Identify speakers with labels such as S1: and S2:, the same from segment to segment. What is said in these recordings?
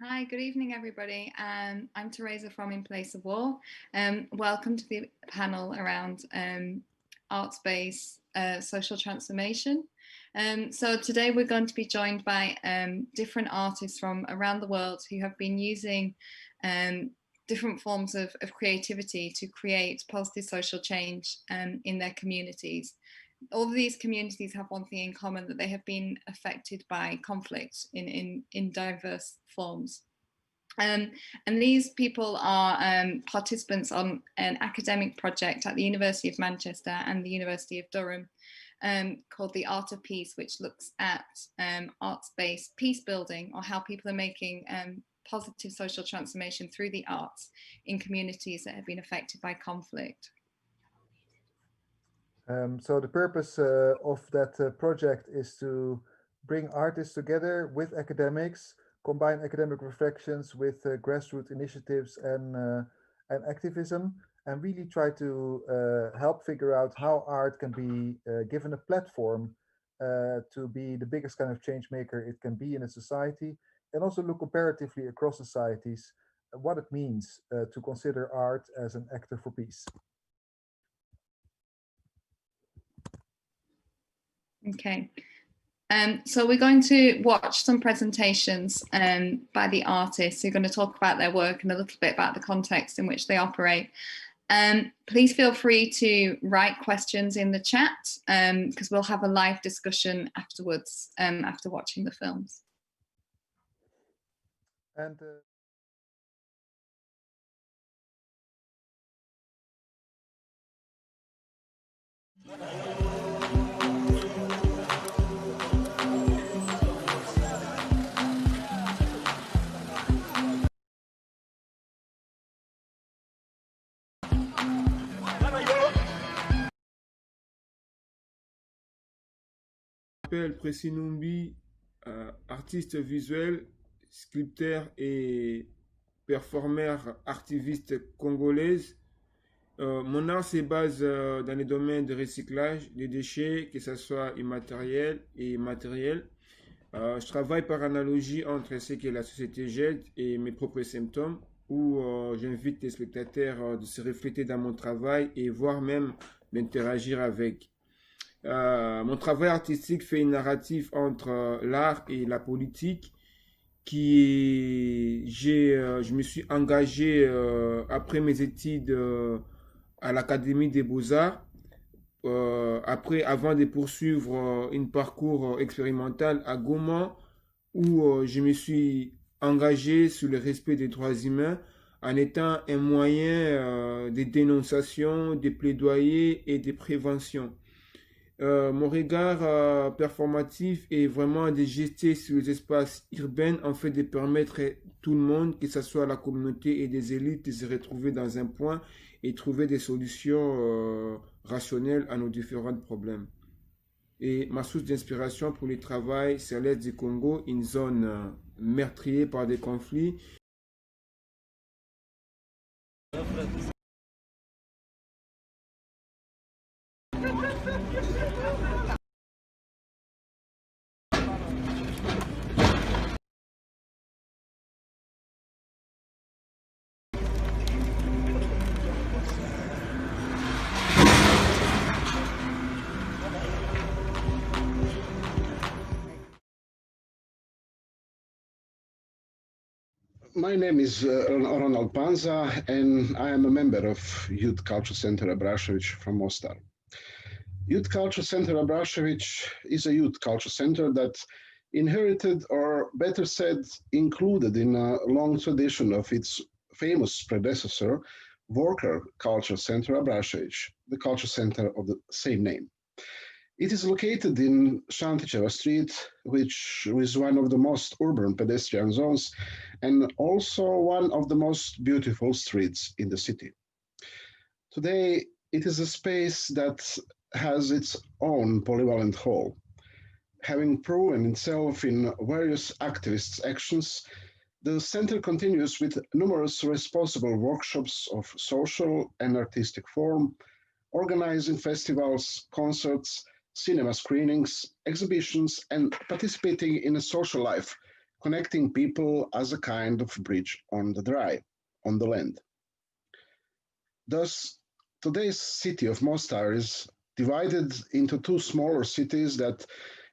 S1: Hi, good evening, everybody. I'm Teresa from In Place of War. Welcome to the panel around art-based social transformation. So today we're going to be joined by different artists from around the world who have been using different forms of creativity to create positive social change in their communities. All of these communities have one thing in common, that they have been affected by conflict in diverse forms. And these people are participants on an academic project at the University of Manchester and the University of Durham called The Art of Peace, which looks at arts-based peace building, or how people are making positive social transformation through the arts in communities that have been affected by conflict.
S2: So the purpose of that project is to bring artists together with academics, combine academic reflections with grassroots initiatives and activism, and really try to help figure out how art can be given a platform to be the biggest kind of change maker it can be in a society, and also look comparatively across societies what it means to consider art as an actor for peace.
S1: Okay, so we're going to watch some presentations by the artists who are going to talk about their work and a little bit about the context in which they operate. Please feel free to write questions in the chat because we'll have a live discussion afterwards after watching the films.
S2: And
S3: Je m'appelle Precy Numbi, artiste visuel, sculpteur et performeur artiviste congolaise. Mon art se base dans les domaines de recyclage des déchets, que ce soit immatériel et matériel. Je travaille par analogie entre ce que la société jette et mes propres symptômes, où j'invite les spectateurs de se refléter dans mon travail et voire même d'interagir avec. Mon travail artistique fait une narrative entre l'art et la politique je me suis engagé après mes études à l'Académie des Beaux-Arts, avant de poursuivre un parcours expérimental à Goma, où je me suis engagé sur le respect des droits humains en étant un moyen de dénonciation, de plaidoyer et de prévention. Mon regard performatif est vraiment de gester sur les espaces urbains en fait de permettre à tout le monde, que ce soit la communauté et des élites, de se retrouver dans un point et trouver des solutions rationnelles à nos différents problèmes. Et ma source d'inspiration pour le travail, c'est l'Est du Congo, une zone meurtrière par des conflits.
S4: My name is Ronald Panza, and I am a member of Youth Culture Center Abrašević from Mostar. Youth Culture Center Abrašević is a youth culture center that inherited, or better said, included in a long tradition of its famous predecessor, Worker Culture Center Abrašević, the culture center of the same name. It is located in Šantićeva Street, which is one of the most urban pedestrian zones and also one of the most beautiful streets in the city. Today, it is a space that has its own polyvalent hall. Having proven itself in various activists' actions, the center continues with numerous responsible workshops of social and artistic form, organizing festivals, concerts, cinema screenings, exhibitions, and participating in a social life connecting people as a kind of bridge on the dry, on the land. Thus, today's city of Mostar is divided into two smaller cities that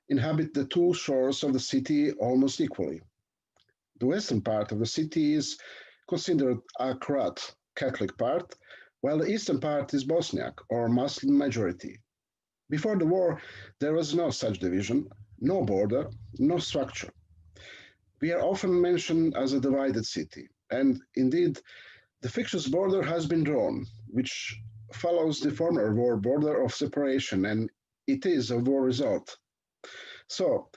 S4: inhabit the two shores of the city almost equally. The western part of the city is considered a Croat Catholic part, while the eastern part is Bosniak or Muslim majority. Before the war, there was no such division, no border, no structure. We are often mentioned as a divided city, and indeed, the fictitious border has been drawn, which follows the former war border of separation, and it is a war result. So,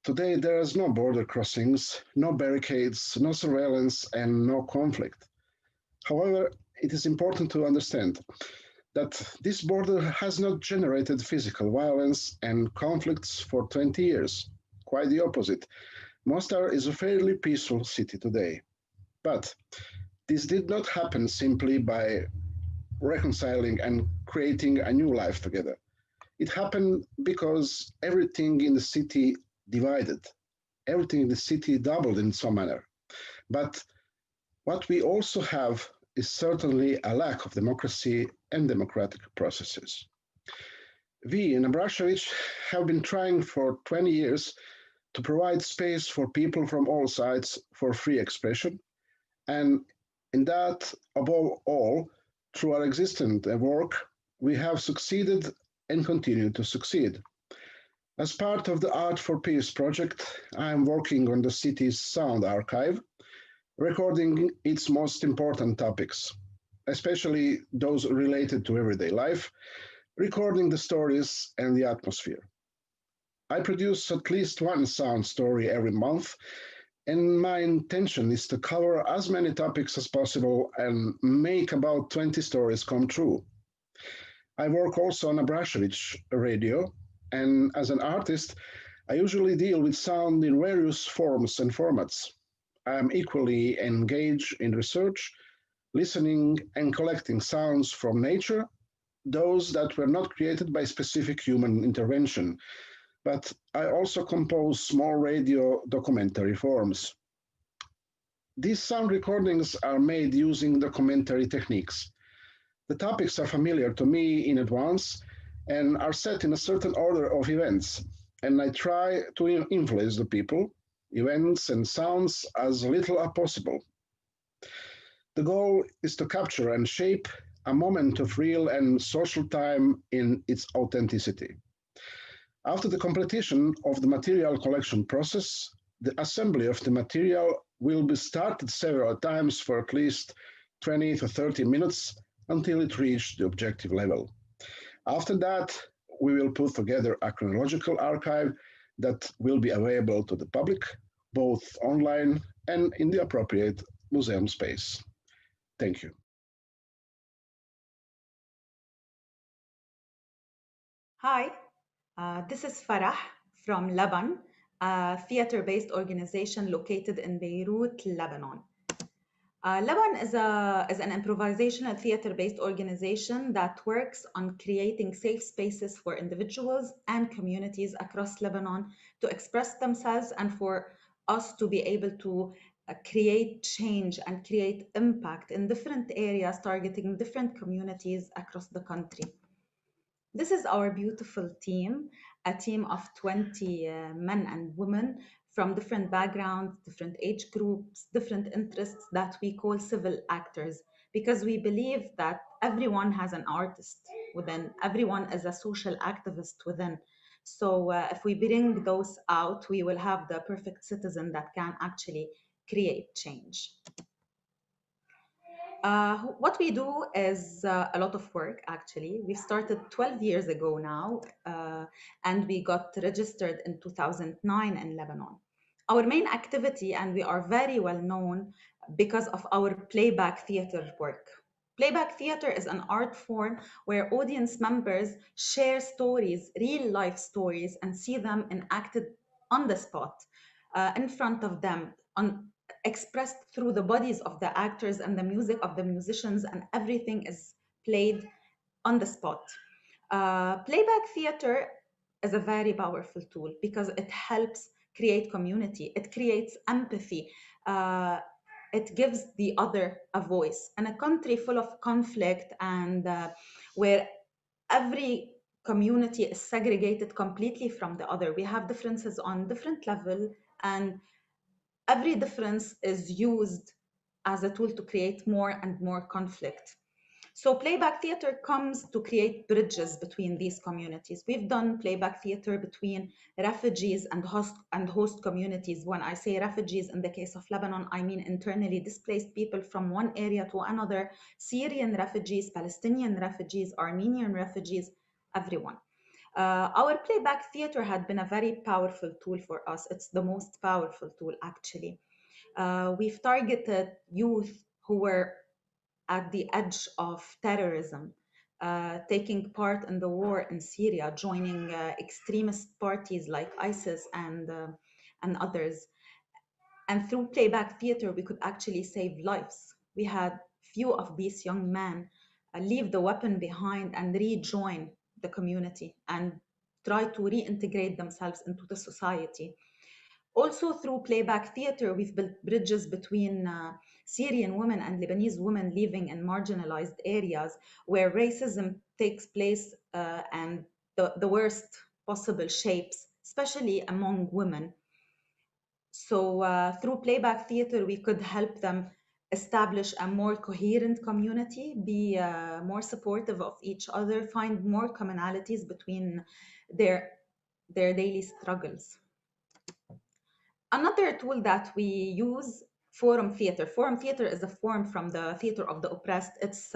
S4: today there is no border crossings, no barricades, no surveillance, and no conflict. However, it is important to understand that this border has not generated physical violence and conflicts for 20 years. Quite the opposite. Mostar is a fairly peaceful city today. But this did not happen simply by reconciling and creating a new life together. It happened because everything in the city divided. Everything in the city doubled in some manner. But what we also have is certainly a lack of democracy and democratic processes. We in Abrašović have been trying for 20 years to provide space for people from all sides for free expression, and in that, above all, through our existent work, we have succeeded and continue to succeed. As part of the Art for Peace project, I am working on the city's sound archive, recording its most important topics, especially those related to everyday life, recording the stories and the atmosphere. I produce at least one sound story every month, and my intention is to cover as many topics as possible and make about 20 stories come true. I work also on Abrašović radio, and as an artist, I usually deal with sound in various forms and formats. I am equally engaged in research, listening, and collecting sounds from nature, those that were not created by specific human intervention, but I also compose small radio documentary forms. These sound recordings are made using documentary techniques. The topics are familiar to me in advance and are set in a certain order of events, and I try to influence the people, events, and sounds as little as possible. The goal is to capture and shape a moment of real and social time in its authenticity. After the completion of the material collection process, the assembly of the material will be started several times for at least 20 to 30 minutes until it reaches the objective level. After that, we will put together a chronological archive that will be available to the public, both online and in the appropriate museum space. Thank you.
S5: Hi, this is Farah from Lebanon, a theater-based organization located in Beirut, Lebanon. Lebanon is an improvisational theater-based organization that works on creating safe spaces for individuals and communities across Lebanon to express themselves and for us to be able to create change and create impact in different areas targeting different communities across the country. This is our beautiful team, a team of 20 men and women from different backgrounds, different age groups, different interests that we call civil actors, because we believe that everyone has an artist within, everyone is a social activist within. So if we bring those out, we will have the perfect citizen that can actually create change. What we do is a lot of work, actually. We started 12 years ago now, and we got registered in 2009 in Lebanon. Our main activity, and we are very well known because of our playback theater work. Playback theater is an art form where audience members share stories, real life stories, and see them enacted on the spot, in front of them, expressed through the bodies of the actors and the music of the musicians, and everything is played on the spot. Playback theater is a very powerful tool because it helps create community. It creates empathy. It gives the other a voice. In a country full of conflict and where every community is segregated completely from the other, we have differences on different level, and every difference is used as a tool to create more and more conflict. So playback theater comes to create bridges between these communities. We've done playback theater between refugees and host communities. When I say refugees, in the case of Lebanon, I mean internally displaced people from one area to another, Syrian refugees, Palestinian refugees, Armenian refugees, everyone. Our playback theater had been a very powerful tool for us. It's the most powerful tool, actually. We've targeted youth who were at the edge of terrorism, taking part in the war in Syria, joining extremist parties like ISIS and others. And through playback theater, we could actually save lives. We had few of these young men leave the weapon behind and rejoin the community and try to reintegrate themselves into the society. Also, through playback theater, we've built bridges between Syrian women and Lebanese women living in marginalized areas where racism takes place and the worst possible shapes, especially among women. So through playback theater, we could help them establish a more coherent community, be more supportive of each other, find more commonalities between their daily struggles. Another tool that we use, forum theater. Forum theater is a form from the theater of the oppressed. It's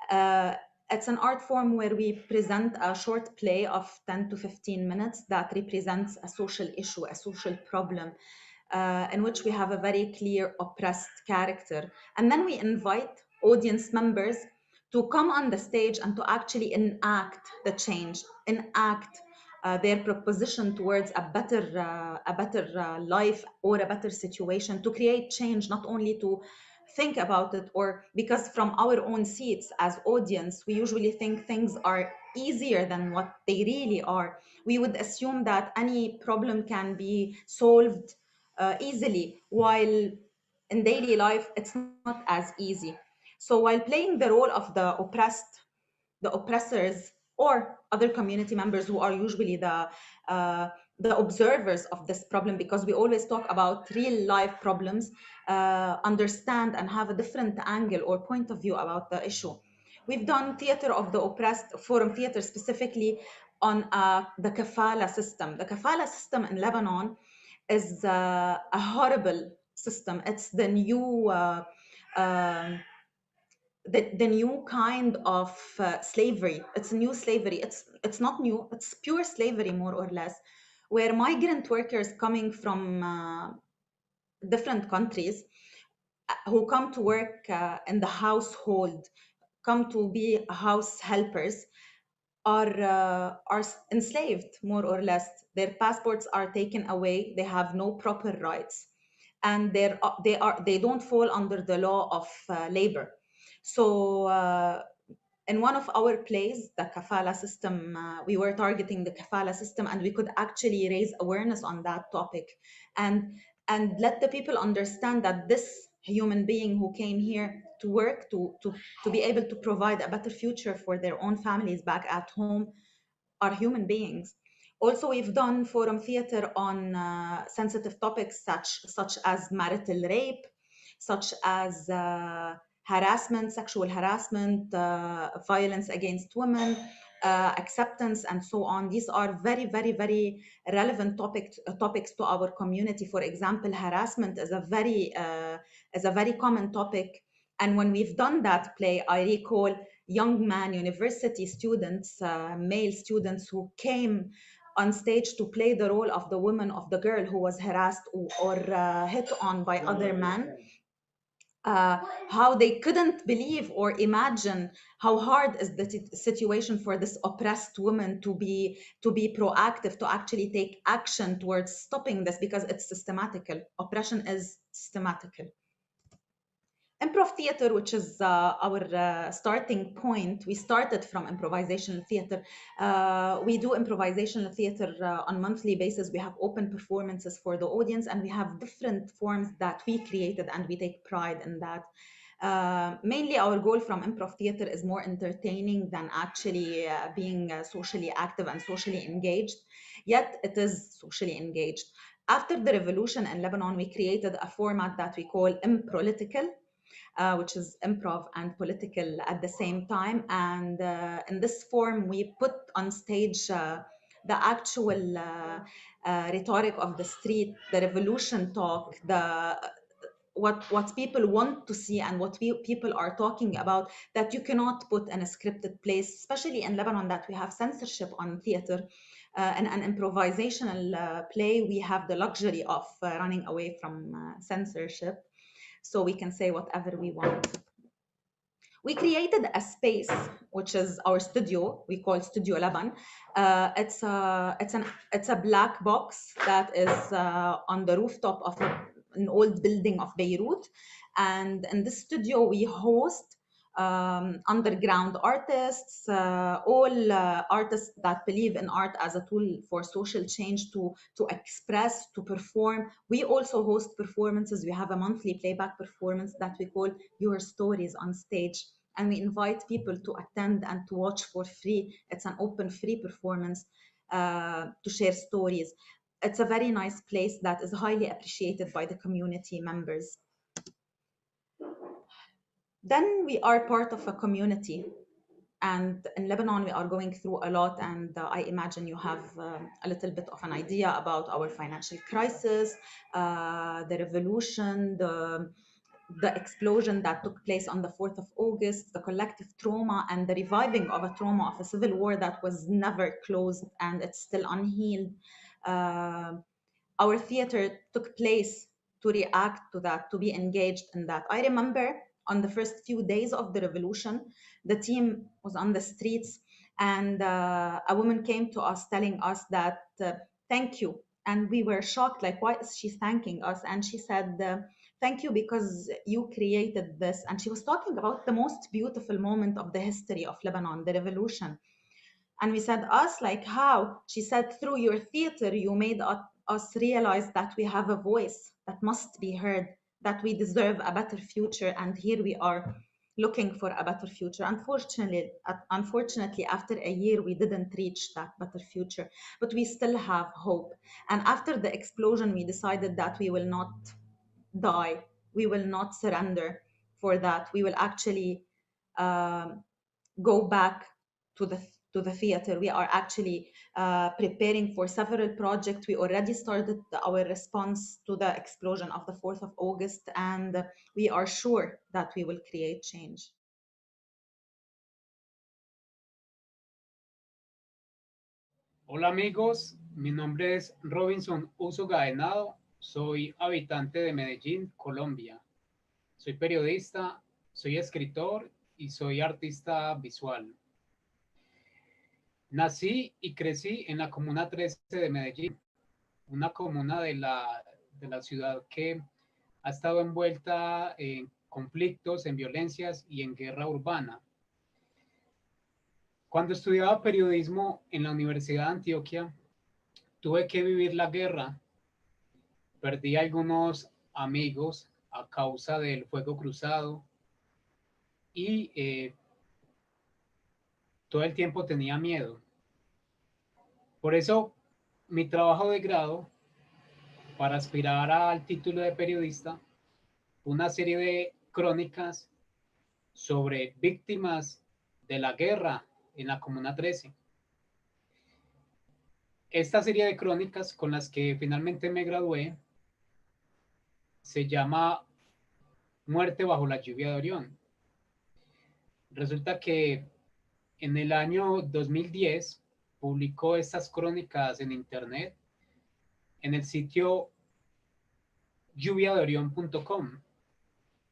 S5: an art form where we present a short play of 10 to 15 minutes that represents a social issue, a social problem, in which we have a very clear oppressed character. And then we invite audience members to come on the stage and to actually enact the change, enact their proposition towards a better life or a better situation, to create change, not only to think about it, or because from our own seats as audience, we usually think things are easier than what they really are. We would assume that any problem can be solved easily, while in daily life, it's not as easy. So while playing the role of the oppressed, the oppressors, or other community members who are usually the observers of this problem, because we always talk about real life problems, understand and have a different angle or point of view about the issue. We've done theater of the oppressed, forum theater specifically on the kafala system. The kafala system in Lebanon is a horrible system. It's the new the new kind of slavery. It's a new slavery. It's not new. It's pure slavery, more or less, where migrant workers coming from different countries who come to work in the household, come to be house helpers, are enslaved, more or less. Their passports are taken away. They have no proper rights, and they don't fall under the law of labor. So in one of our plays, the kafala system, we were targeting the kafala system, and we could actually raise awareness on that topic, and let the people understand that this human being who came here to work, to be able to provide a better future for their own families back at home, are human beings. Also, we've done forum theater on sensitive topics such as marital rape, such as harassment, sexual harassment, violence against women, acceptance, and so on. These are very, very, very relevant topics to our community. For example, harassment is a very common topic. And when we've done that play, I recall young man university students, male students, who came on stage to play the role of the woman, of the girl who was harassed or hit on by other men. How they couldn't believe or imagine how hard is the situation for this oppressed woman to be proactive, to actually take action towards stopping this, because it's systematical. Oppression is systematical. Improv theater, which is our starting point, we started from improvisational theater. We do improvisational theater on monthly basis. We have open performances for the audience, and we have different forms that we created, and we take pride in that. Mainly our goal from improv theater is more entertaining than actually being socially active and socially engaged, yet it is socially engaged. After the revolution in Lebanon, we created a format that we call improlitical, which is improv and political at the same time. And in this form, we put on stage the actual rhetoric of the street, the revolution talk, what people want to see and what people are talking about, that you cannot put in a scripted place, especially in Lebanon that we have censorship on theater. In an improvisational play, we have the luxury of running away from censorship, so we can say whatever we want. We created a space, which is our studio. We call Studio Lebanon. It's a black box that is on the rooftop of an old building of Beirut. And in this studio, we host underground artists, all artists that believe in art as a tool for social change, to express, to perform. We also host performances. We have a monthly playback performance that we call Your Stories on Stage, and we invite people to attend and to watch for free. It's an open free performance to share stories. It's a very nice place that is highly appreciated by the community members. Then we are part of a community, and in Lebanon we are going through a lot, and I imagine you have a little bit of an idea about our financial crisis, the revolution, the explosion that took place on the 4th of August, the collective trauma and the reviving of a trauma of a civil war that was never closed and it's still unhealed. Our theater took place to react to that, to be engaged in that. I remember on the first few days of the revolution, the team was on the streets, and a woman came to us telling us that thank you. And we were shocked, like, why is she thanking us? And she said, thank you because you created this. And she was talking about the most beautiful moment of the history of Lebanon, the revolution. And we said, us, like, how? She said, through your theater, you made us realize that we have a voice that must be heard, that we deserve a better future. And here we are looking for a better future. Unfortunately, after a year, we didn't reach that better future, but we still have hope. And after the explosion, we decided that we will not die. We will not surrender for that. We will actually go back to the theater. We are actually preparing for several projects. We already started our response to the explosion of the 4th of August, and we are sure that we will create change.
S6: Hola amigos, mi nombre es Robinson Uso Gaenado, soy habitante de Medellín, Colombia. Soy periodista, soy escritor y soy artista visual. Nací y crecí en la Comuna 13 de Medellín, una comuna de la ciudad que ha estado envuelta en conflictos, en violencias y en guerra urbana. Cuando estudiaba periodismo en la Universidad de Antioquia, tuve que vivir la guerra. Perdí algunos amigos a causa del fuego cruzado y todo el tiempo tenía miedo. Por eso, mi trabajo de grado, para aspirar al título de periodista, una serie de crónicas sobre víctimas de la guerra en la Comuna 13. Esta serie de crónicas con las que finalmente me gradué se llama Muerte bajo la lluvia de Orión. Resulta que en el año 2010 publicó estas crónicas en internet en el sitio lluviadeorión.com,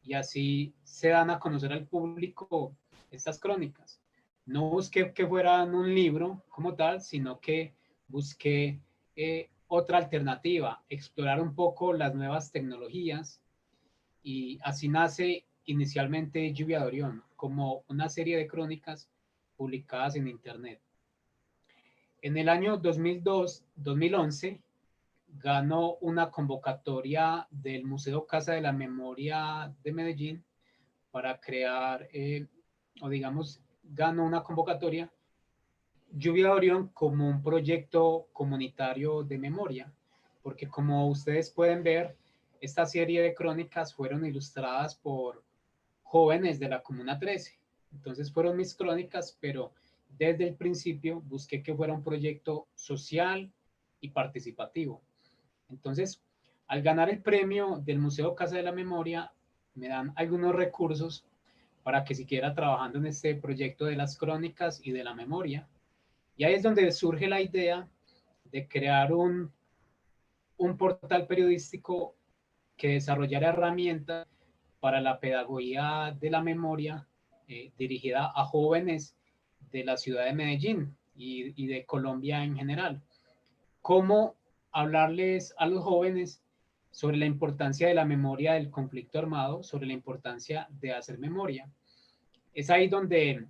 S6: y así se dan a conocer al público estas crónicas. No busqué que fueran un libro como tal, sino que busqué otra alternativa, explorar un poco las nuevas tecnologías, y así nace inicialmente Lluvia de Orión, como una serie de crónicas publicadas en Internet. En el año 2011, ganó una convocatoria del Museo Casa de la Memoria de Medellín para crear, o digamos, ganó una convocatoria Lluvia de Orión como un proyecto comunitario de memoria, porque como ustedes pueden ver, esta serie de crónicas fueron ilustradas por jóvenes de la Comuna 13. Entonces fueron mis crónicas, pero desde el principio busqué que fuera un proyecto social y participativo. Entonces, al ganar el premio del Museo Casa de la Memoria, me dan algunos recursos para que siguiera trabajando en este proyecto de las crónicas y de la memoria. Y ahí es donde surge la idea de crear un portal periodístico que desarrollara herramientas para la pedagogía de la memoria dirigida a jóvenes de la ciudad de Medellín y de Colombia en general. Cómo hablarles a los jóvenes sobre la importancia de la memoria del conflicto armado, sobre la importancia de hacer memoria. Es ahí donde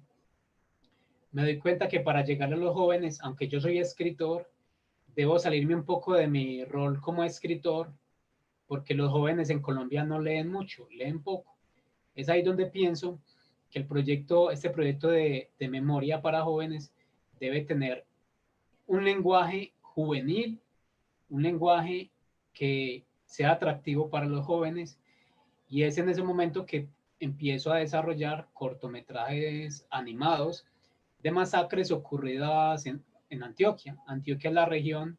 S6: me doy cuenta que para llegar a los jóvenes, aunque yo soy escritor, debo salirme un poco de mi rol como escritor, porque los jóvenes en Colombia no leen mucho, leen poco. Es ahí donde pienso que este proyecto de memoria para jóvenes debe tener un lenguaje juvenil, un lenguaje que sea atractivo para los jóvenes, y es en ese momento que empiezo a desarrollar cortometrajes animados de masacres ocurridas en Antioquia. Antioquia es la región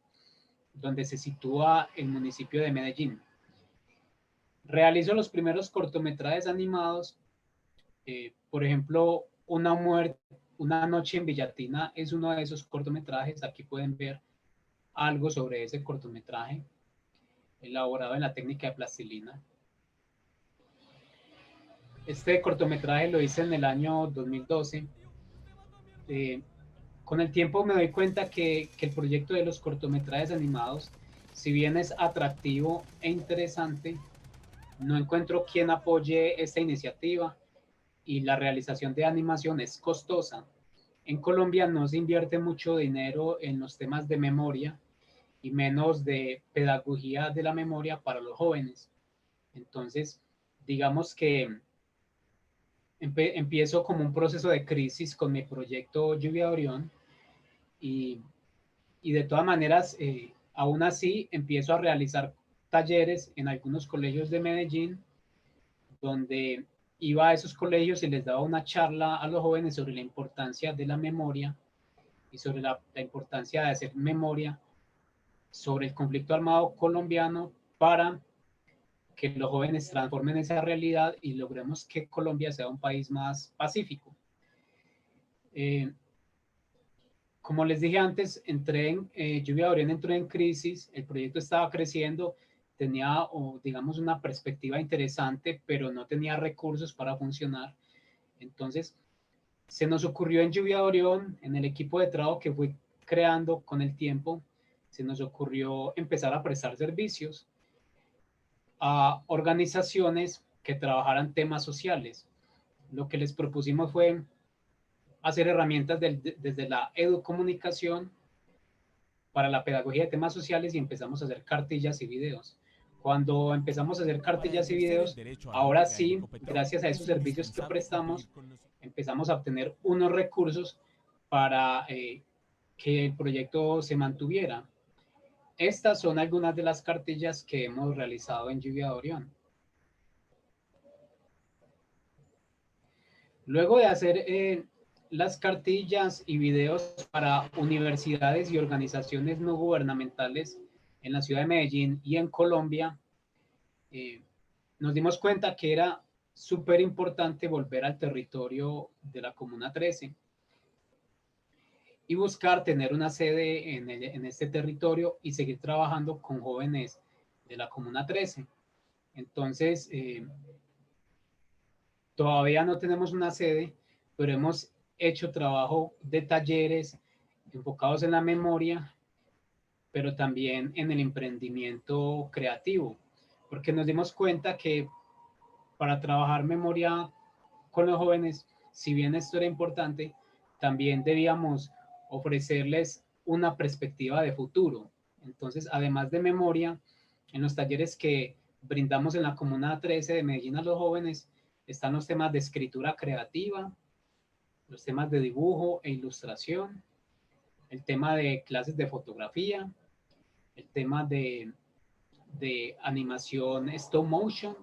S6: donde se sitúa el municipio de Medellín. Realizo los primeros cortometrajes animados, por ejemplo, Una noche en Villatina es uno de esos cortometrajes. Aquí pueden ver algo sobre ese cortometraje, elaborado en la técnica de plastilina. Este cortometraje lo hice en el año 2012. Con el tiempo me doy cuenta que el proyecto de los cortometrajes animados, si bien es atractivo e interesante, no encuentro quien apoye esta iniciativa y la realización de animación es costosa. En Colombia no se invierte mucho dinero en los temas de memoria y menos de pedagogía de la memoria para los jóvenes. Entonces, digamos que empiezo como un proceso de crisis con mi proyecto Lluvia de Orión y de todas maneras, aún así, empiezo a realizar talleres en algunos colegios de Medellín, donde iba a esos colegios y les daba una charla a los jóvenes sobre la importancia de la memoria y sobre la importancia de hacer memoria sobre el conflicto armado colombiano para que los jóvenes transformen esa realidad y logremos que Colombia sea un país más pacífico. Como les dije antes, Lluvia de Orión entró en crisis, el proyecto estaba creciendo, tenía, digamos, una perspectiva interesante, pero no tenía recursos para funcionar. Entonces, se nos ocurrió en Lluvia de Orión, en el equipo de trabajo que fui creando con el tiempo, se nos ocurrió empezar a prestar servicios a organizaciones que trabajaran temas sociales. Lo que les propusimos fue hacer herramientas desde la educomunicación para la pedagogía de temas sociales y empezamos a hacer cartillas y videos. Cuando empezamos a hacer cartillas y videos, ahora sí, gracias a esos servicios que prestamos, empezamos a obtener unos recursos para que el proyecto se mantuviera. Estas son algunas de las cartillas que hemos realizado en Lluvia de Orión. Luego de hacer las cartillas y videos para universidades y organizaciones no gubernamentales en la ciudad de Medellín y en Colombia, nos dimos cuenta que era súper importante volver al territorio de la Comuna 13 y buscar tener una sede en este territorio y seguir trabajando con jóvenes de la Comuna 13. Entonces, todavía no tenemos una sede, pero hemos hecho trabajo de talleres enfocados en la memoria, pero también en el emprendimiento creativo, porque nos dimos cuenta que para trabajar memoria con los jóvenes, si bien esto era importante, también debíamos ofrecerles una perspectiva de futuro. Entonces, además de memoria, en los talleres que brindamos en la Comuna 13 de Medellín a los jóvenes, están los temas de escritura creativa, los temas de dibujo e ilustración, el tema de clases de fotografía, el tema de animación stop motion,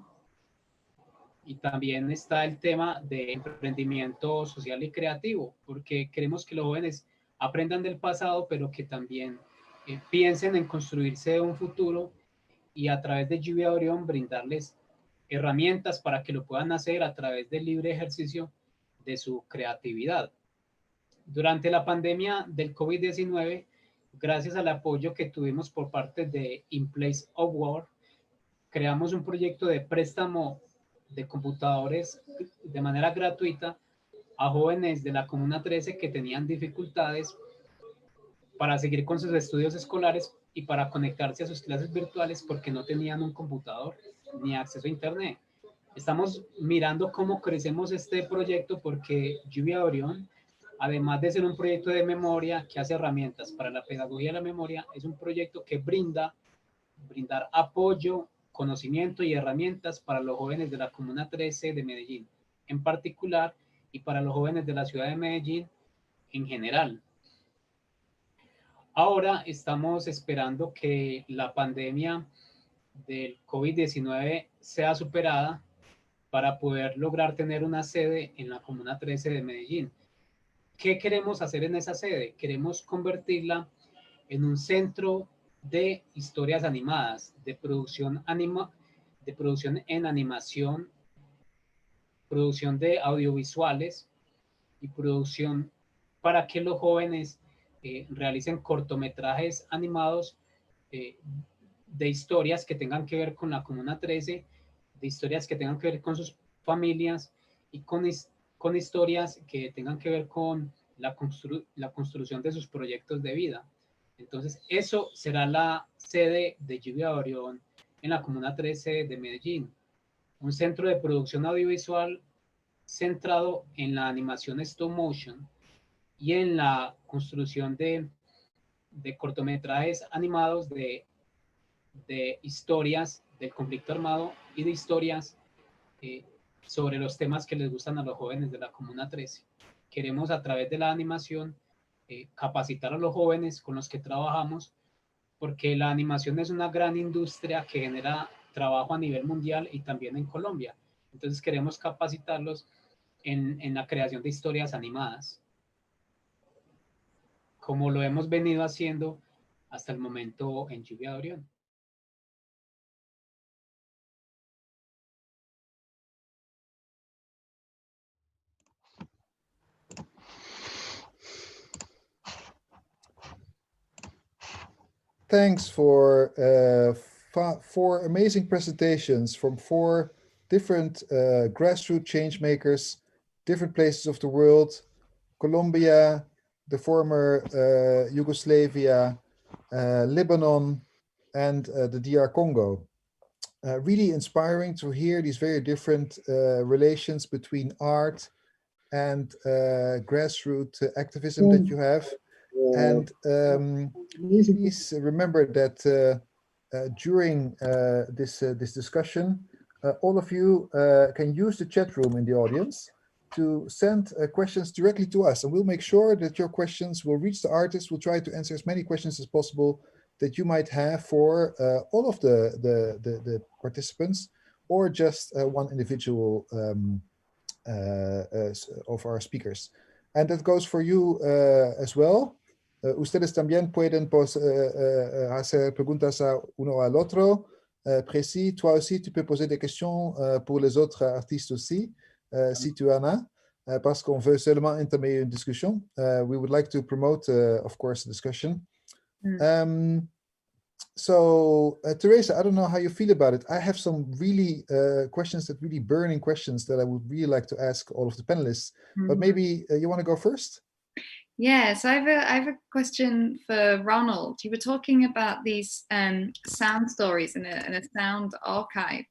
S6: y también está el tema de emprendimiento social y creativo, porque queremos que los jóvenes aprendan del pasado, pero que también piensen en construirse un futuro, y a través de Lluvia de Orión brindarles herramientas para que lo puedan hacer a través del libre ejercicio de su creatividad. Durante la pandemia del COVID-19, gracias al apoyo que tuvimos por parte de In Place of War, creamos un proyecto de préstamo de computadores de manera gratuita a jóvenes de la Comuna 13 que tenían dificultades para seguir con sus estudios escolares y para conectarse a sus clases virtuales porque no tenían un computador ni acceso a internet. Estamos mirando cómo crecemos este proyecto, porque Lluvia de Orión, además de ser un proyecto de memoria que hace herramientas para la pedagogía de la memoria, es un proyecto que brindar apoyo, conocimiento y herramientas para los jóvenes de la Comuna 13 de Medellín en particular, y para los jóvenes de la ciudad de Medellín en general. Ahora estamos esperando que la pandemia del COVID-19 sea superada para poder lograr tener una sede en la Comuna 13 de Medellín. ¿Qué queremos hacer en esa sede? Queremos convertirla en un centro de historias animadas, de producción en animación, producción de audiovisuales y producción para que los jóvenes realicen cortometrajes animados de historias que tengan que ver con la Comuna 13, de historias que tengan que ver con sus familias y con historias que tengan que ver con la construcción de sus proyectos de vida. Entonces, eso será la sede de Lluvia de Orión en la Comuna 13 de Medellín, un centro de producción audiovisual centrado en la animación stop motion y en la construcción de cortometrajes animados de historias del conflicto armado y de historias sobre los temas que les gustan a los jóvenes de la Comuna 13. Queremos, a través de la animación, capacitar a los jóvenes con los que trabajamos, porque la animación es una gran industria que genera trabajo a nivel mundial y también en Colombia. Entonces queremos capacitarlos en la creación de historias animadas, como lo hemos venido haciendo hasta el momento en Lluvia de Orión.
S2: Thanks for 4 amazing presentations from 4 different grassroots change makers, different places of the world: Colombia, the former Yugoslavia, Lebanon, and the DR Congo. Really inspiring to hear these very different relations between art and grassroots activism that you have. And please remember that during this discussion, all of you can use the chat room in the audience to send questions directly to us, and we'll make sure that your questions will reach the artists. We'll try to answer as many questions as possible that you might have for all of the participants, or just one individual of our speakers. And that goes for you as well. Ustedes también pueden hacer preguntas a uno al otro. Precy, toi aussi, tu peux poser des questions pour les autres artistes aussi, si tu en as, parce qu'on veut seulement entamer une discussion. We would like to promote, of course, the discussion. So, Teresa, I don't know how you feel about it. I have some really questions, that really burning questions that I would really like to ask all of the panelists. But maybe you want to go first?
S1: Yeah, so I have a question for Ronald. You were talking about these sound stories in a sound archive.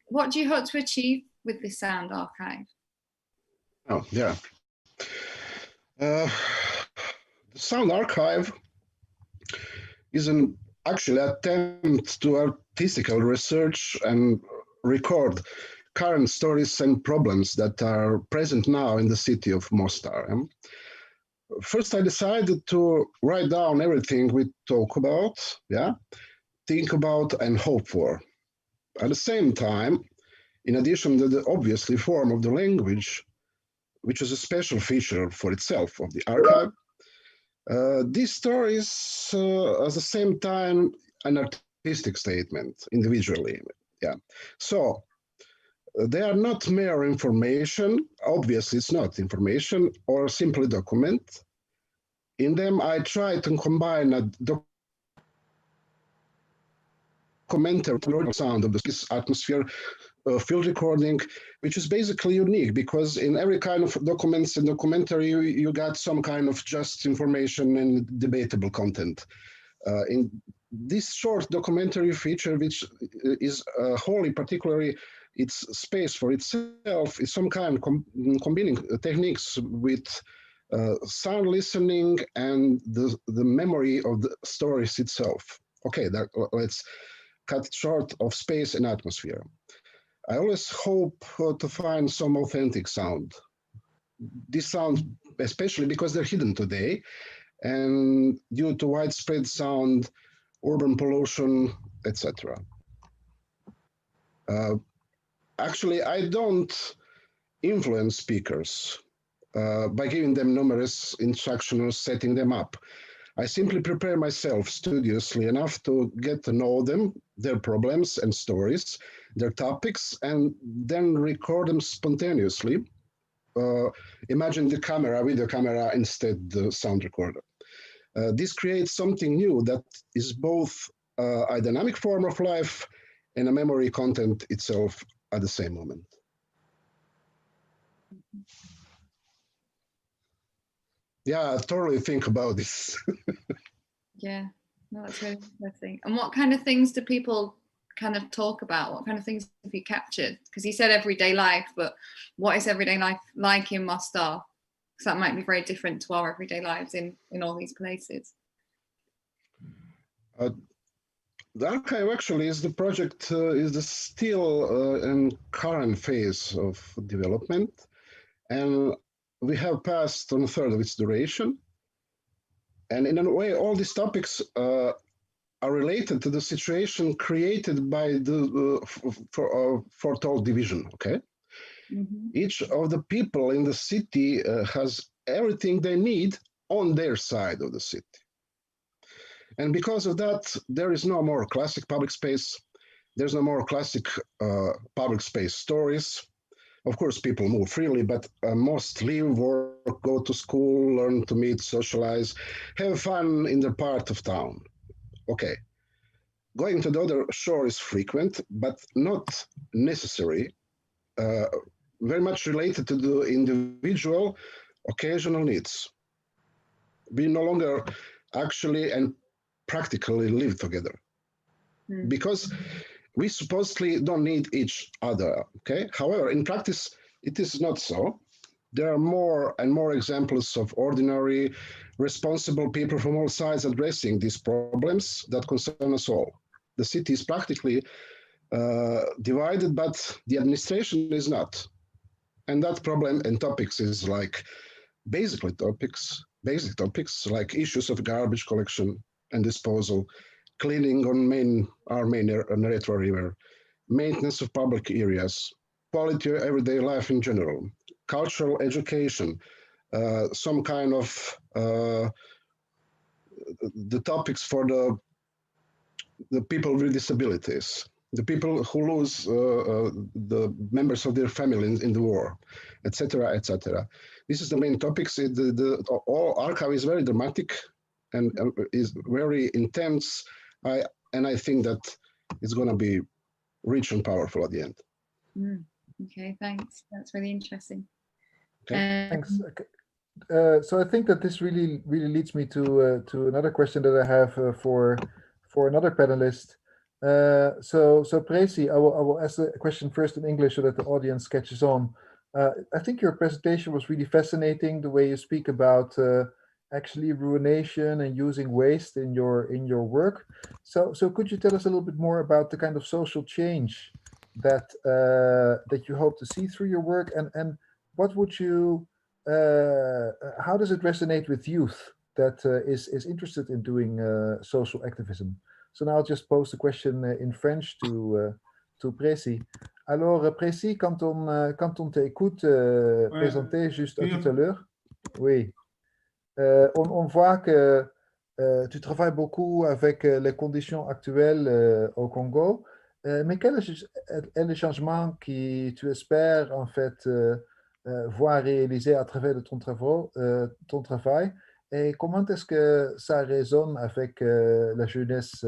S1: What do you hope to achieve with this sound archive?
S4: Oh, yeah. The sound archive is an actually attempt to artistical research and record current stories and problems that are present now in the city of Mostar. First, I decided to write down everything we talk about, think about and hope for. At the same time, in addition to the obviously form of the language, which is a special feature for itself of the archive, these stories at the same time an artistic statement individually. So they are not mere information. Obviously, it's not information or simply document. In them, I try to combine a documentary sound of this atmosphere, field recording, which is basically unique because in every kind of documents and documentary, you got some kind of just information and debatable content. In this short documentary feature, which is wholly particularly its space for itself, is some kind of combining techniques with sound listening and the memory of the stories itself. Okay, let's cut short of space and atmosphere. I always hope to find some authentic sound. These sounds, especially because they're hidden today, and due to widespread sound, urban pollution, etc. Actually, I don't influence speakers by giving them numerous instructions, setting them up. I simply prepare myself studiously enough to get to know them, their problems and stories, their topics, and then record them spontaneously. Imagine the video camera instead the sound recorder. This creates something new that is both a dynamic form of life and a memory content itself at the same moment. Yeah, totally think about this.
S1: Yeah, no, that's really interesting. And what kind of things do people kind of talk about? What kind of things have you captured? Because you said everyday life, but what is everyday life like in Mostar? Because that might be very different to our everyday lives in all these places.
S4: The archive actually is the project, is still in current phase of development. And we have passed on a third of its duration. And in a way, all these topics are related to the situation created by the foretold division, okay? Mm-hmm. Each of the people in the city has everything they need on their side of the city. And because of that, there is no more classic public space. There's no more classic public space stories. Of course, people move freely, but most live, work, go to school, learn to meet, socialize, have fun in their part of town. Okay. Going to the other shore is frequent, but not necessary. Very much related to the individual occasional needs. We no longer actually and practically live together. Because we supposedly don't need each other, okay? However, in practice, it is not so. There are more and more examples of ordinary, responsible people from all sides addressing these problems that concern us all. The city is practically divided, but the administration is not. And that problem and topics is like basic topics like issues of garbage collection and disposal, cleaning on our main Neretva River, maintenance of public areas, quality of everyday life in general, cultural education, some kind of the topics for the people with disabilities, the people who lose the members of their family in the war, etc., etc. This is the main topics. The all archive is very dramatic and is very intense. I think that it's going to be rich and powerful at the end.
S1: Okay, thanks. That's really interesting.
S2: Okay, thanks. So I think that this really leads me to another question that I have for another panelist. So Precy, I will ask the question first in English so that the audience catches on. I think your presentation was really fascinating, the way you speak about actually ruination and using waste in your work. So could you tell us a little bit more about the kind of social change that that you hope to see through your work, and what would you how does it resonate with youth that is interested in doing social activism? So now I'll just pose the question in French to Precy. Alors, Precy, quand on t'écoute
S3: Ouais,
S2: présenter juste
S3: oui,
S2: tout à l'heure, oui, on voit que tu travailles beaucoup avec les conditions actuelles au Congo, mais quel est le changement que tu espères en fait voir réalisé à travers de ton travail, et comment est-ce que ça résonne avec la jeunesse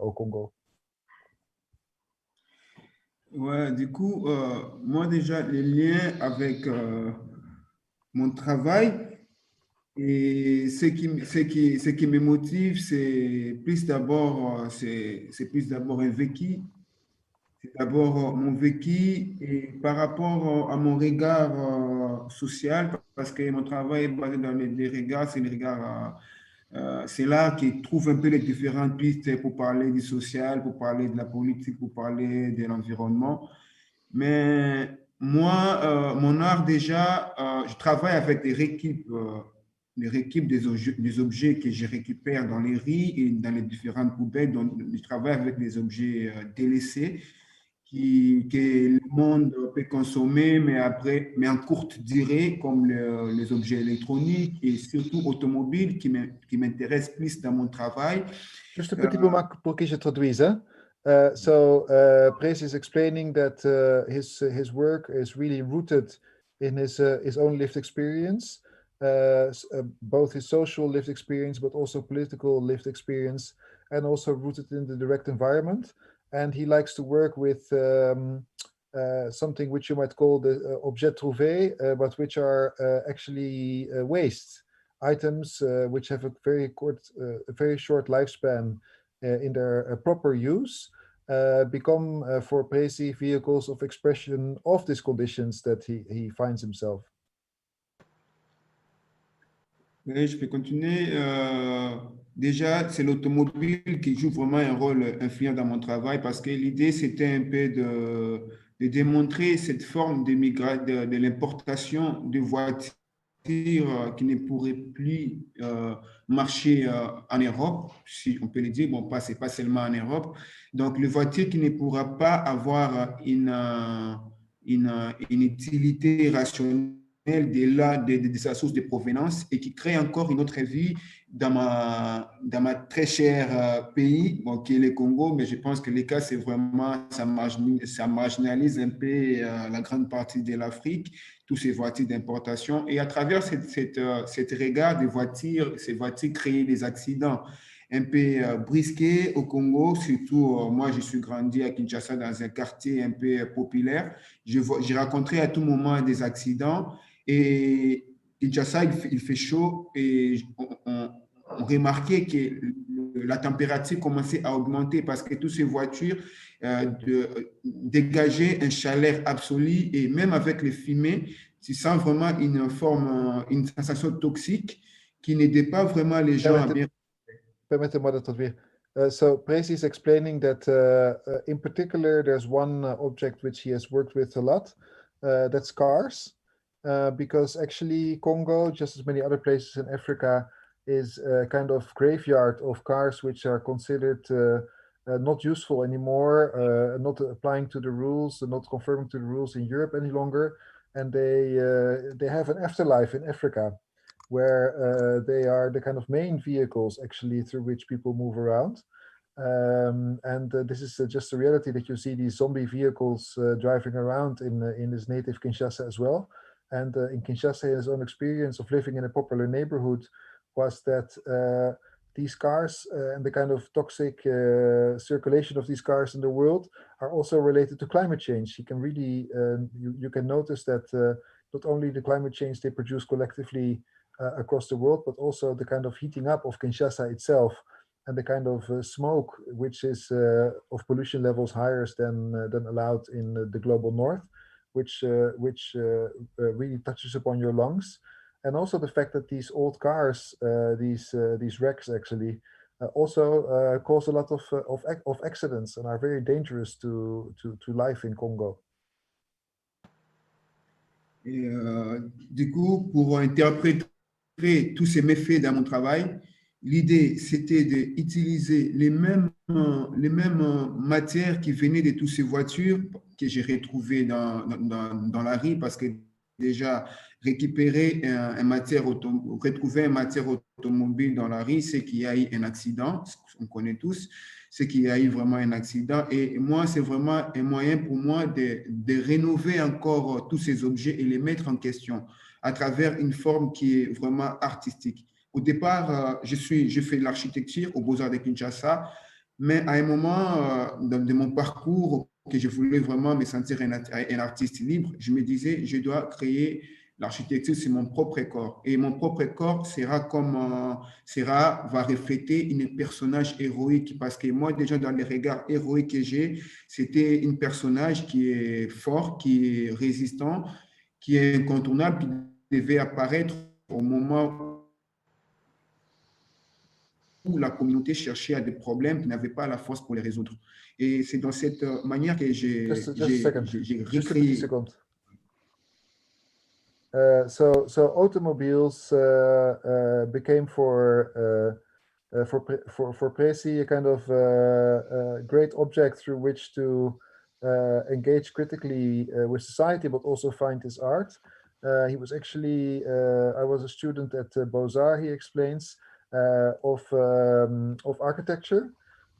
S2: au Congo?
S3: ouais, du coup, moi déjà, les liens avec mon travail et ce qui me motive, c'est plus d'abord un vécu. C'est d'abord mon vécu et par rapport à mon regard social, parce que mon travail est basé dans les regards, c'est les regards. C'est là qu'ils trouvent un peu les différentes pistes pour parler du social, pour parler de la politique, pour parler de l'environnement. Mais moi, mon art déjà, je travaille avec des récipes des objets que je récupère dans les riz et dans les différentes poubelles. Donc, je travaille avec des objets délaissés que le monde peut consommer, mais après, mais en courte durée, comme les objets électroniques et surtout automobiles qui m'intéressent plus dans mon travail.
S2: Just a petit moment pour que je traduise. Hein? Precy is explaining that his work is really rooted in his own lived experience, both his social lived experience, but also political lived experience, and also rooted in the direct environment. And he likes to work with something which you might call the objets trouvés, but which are actually waste items which have a very short lifespan in their proper use, become for Precy vehicles of expression of these conditions that he finds himself.
S3: Oui, je peux continuer. Déjà, c'est l'automobile qui joue vraiment un rôle influent dans mon travail parce que l'idée, c'était un peu de démontrer cette forme de l'importation de voitures qui ne pourraient plus marcher en Europe, si on peut le dire. Bon, c'est pas seulement en Europe. Donc, les voitures qui ne pourra pas avoir une utilité rationnelle de sa source de provenance et qui crée encore une autre vie dans ma très cher pays, bon, qui est le Congo, mais je pense que les cas, c'est vraiment, ça marginalise un peu la grande partie de l'Afrique, toutes ces voitures d'importation. Et à travers cette regard des voitures, ces voitures créent des accidents un peu brisqués au Congo, surtout moi, je suis grandi à Kinshasa dans un quartier un peu populaire. J'ai rencontré à tout moment des accidents. Et Kinshasa, il fait chaud et on remarquait que la température commençait à augmenter parce que toutes ces voitures dégageaient un chaleur absolu et même avec les fumées, tu sens vraiment une sensation toxique qui n'aidait pas vraiment les gens à bien.
S2: Permettez-moi de traduire. So Precy is explaining that in particular, there's one object which he has worked with a lot, that's cars. Because actually Congo, just as many other places in Africa, is a kind of graveyard of cars which are considered not useful anymore, not applying to the rules, not conforming to the rules in Europe any longer, and they have an afterlife in Africa, where they are the kind of main vehicles actually through which people move around. This is just a reality that you see these zombie vehicles driving around in his native Kinshasa as well. And in Kinshasa, his own experience of living in a popular neighborhood was that these cars and the kind of toxic circulation of these cars in the world are also related to climate change. You can really, you can notice that not only the climate change they produce collectively across the world, but also the kind of heating up of Kinshasa itself and the kind of smoke, which is of pollution levels higher than allowed in the global north, which really touches upon your lungs, and also the fact that these old cars, these wrecks actually also cause a lot of accidents and are very dangerous to life in Congo.
S3: Et du coup, pour interpréter tous ces méfaits dans mon travail, l'idée, c'était d'utiliser les mêmes matières qui venaient de toutes ces voitures que j'ai retrouvées dans la rue, parce que déjà, retrouver une matière automobile dans la rue, c'est qu'il y a eu un accident, on connaît tous, c'est qu'il y a eu vraiment un accident. Et moi, c'est vraiment un moyen pour moi de rénover encore tous ces objets et les mettre en question à travers une forme qui est vraiment artistique. Au départ, je fais de l'architecture aux Beaux-Arts de Kinshasa, mais à un moment de mon parcours, que je voulais vraiment me sentir un artiste libre, je me disais, je dois créer l'architecture, c'est mon propre corps. Et mon propre corps va refléter un personnage héroïque, parce que moi, déjà, dans les regards héroïques que j'ai, c'était un personnage qui est fort, qui est résistant, qui est incontournable, qui devait apparaître au moment où la communauté cherchait à des problèmes, qui n'avait pas la force pour les résoudre. Et c'est dans cette manière que j'ai recréé.
S2: So automobiles became for Precy a kind of great object through which to engage critically with society, but also find his art. He was actually, I was a student at Beaux-Arts, he explains, of architecture,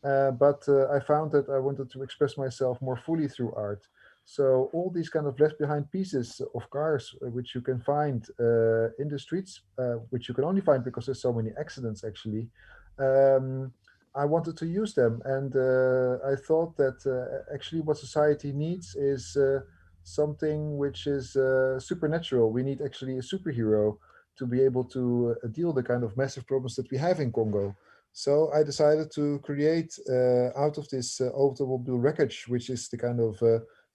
S2: but I found that I wanted to express myself more fully through art. So all these kind of left behind pieces of cars, which you can find in the streets, which you can only find because there's so many accidents actually, I wanted to use them. And I thought that actually what society needs is something which is supernatural. We need actually a superhero to be able to deal the kind of massive problems that we have in Congo. So I decided to create out of this automobile wreckage, which is the kind of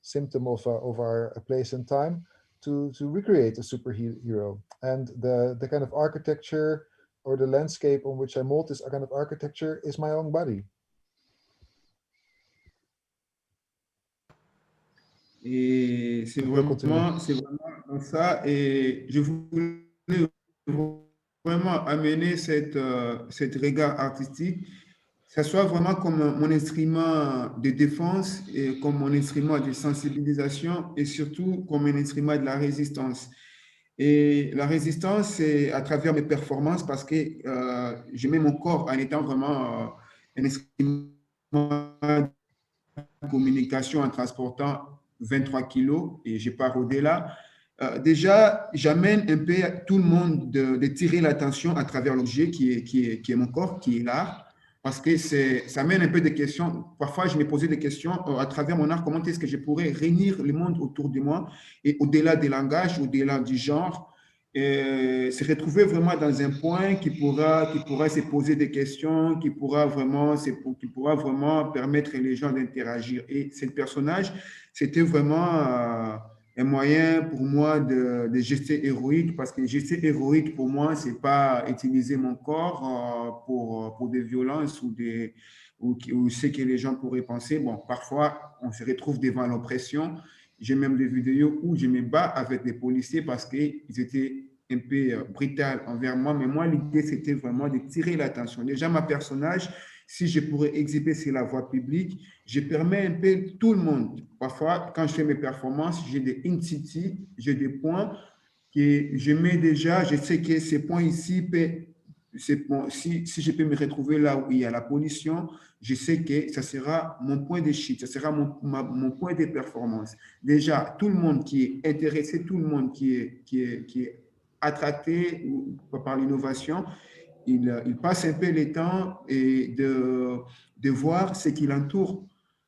S2: symptom of our place and time, to recreate a superhero. And the kind of architecture or the landscape on which I mold this kind of architecture is my own body.
S3: Et c'est vraiment ça. Et je voulais vraiment amener cette regard artistique, que ce soit vraiment comme mon instrument de défense, et comme mon instrument de sensibilisation, et surtout comme un instrument de la résistance. Et la résistance, c'est à travers mes performances, parce que je mets mon corps en étant vraiment un instrument de communication en transportant 23 kilos, et je pars au-delà. Déjà, j'amène un peu tout le monde de tirer l'attention à travers l'objet qui est mon corps, qui est l'art, parce que ça amène un peu de questions. Parfois, je me posais des questions à travers mon art, comment est-ce que je pourrais réunir le monde autour de moi, et au-delà des langages, au-delà du genre, se retrouver vraiment dans un point qui pourra se poser des questions, qui pourra vraiment permettre les gens d'interagir. Et ce personnage, c'était vraiment un moyen pour moi de gester héroïque, parce que gester héroïque pour moi, c'est pas utiliser mon corps pour des violences ou ce que les gens pourraient penser. Bon, parfois, on se retrouve devant l'oppression. J'ai même des vidéos où je me bats avec des policiers parce qu'ils étaient un peu brutaux envers moi. Mais moi, l'idée, c'était vraiment de tirer l'attention. Déjà, ma personnage, si je pourrais exhiber sur la voie publique, je permets un peu tout le monde. Parfois, quand je fais mes performances, j'ai des in-city, j'ai des points que je mets déjà. Je sais que ces points ici, si je peux me retrouver là où il y a la pollution, je sais que ça sera mon point de chute, ça sera mon point de performance. Déjà, tout le monde qui est intéressé, tout le monde qui est attracté par l'innovation, il passe un peu le temps et de voir ce qui l'entoure.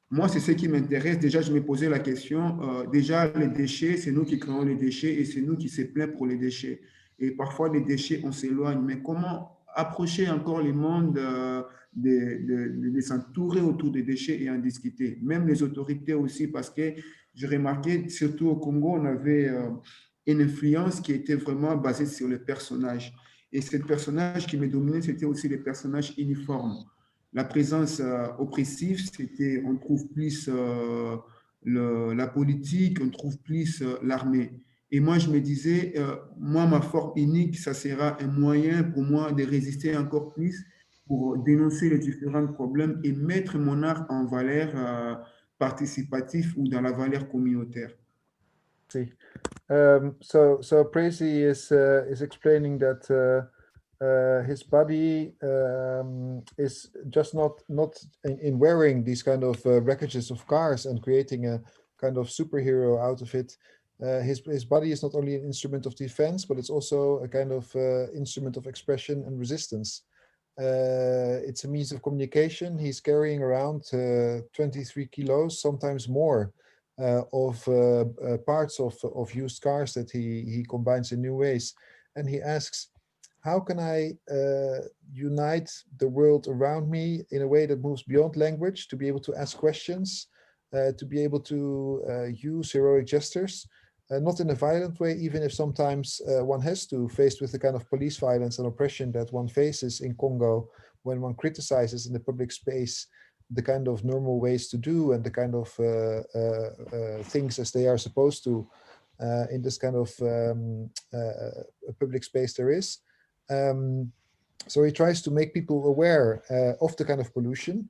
S3: Moi, c'est ce qui m'intéresse. Déjà, je me posais la question, déjà, les déchets, c'est nous qui créons les déchets et c'est nous qui se plaignons pour les déchets. Et parfois, les déchets, on s'éloigne. Mais comment approcher encore les mondes, de s'entourer autour des déchets et en discuter. Même les autorités aussi, parce que j'ai remarqué, surtout au Congo, on avait une influence qui était vraiment basée sur le personnage. Et ce personnage qui me dominait, c'était aussi les personnages uniformes. La présence oppressive, c'était, on trouve plus la politique, on trouve plus l'armée. Et moi, je me disais, moi, ma forme unique, ça sera un moyen pour moi de résister encore plus pour dénoncer les différents problèmes et mettre mon art en valeur participative ou dans la valeur communautaire.
S2: See. So Precy is explaining that his body is just not in wearing these kind of wreckages of cars and creating a kind of superhero out of it. His body is not only an instrument of defense, but it's also a kind of instrument of expression and resistance. It's a means of communication. He's carrying around 23 kilos, sometimes more, of parts of used cars that he combines in new ways. And he asks, how can I unite the world around me in a way that moves beyond language, to be able to ask questions, to be able to use heroic gestures, not in a violent way, even if sometimes one has to, faced with the kind of police violence and oppression that one faces in Congo when one criticizes in the public space the kind of normal ways to do and the kind of things as they are supposed to in this kind of public space there is. So he tries to make people aware of the kind of pollution.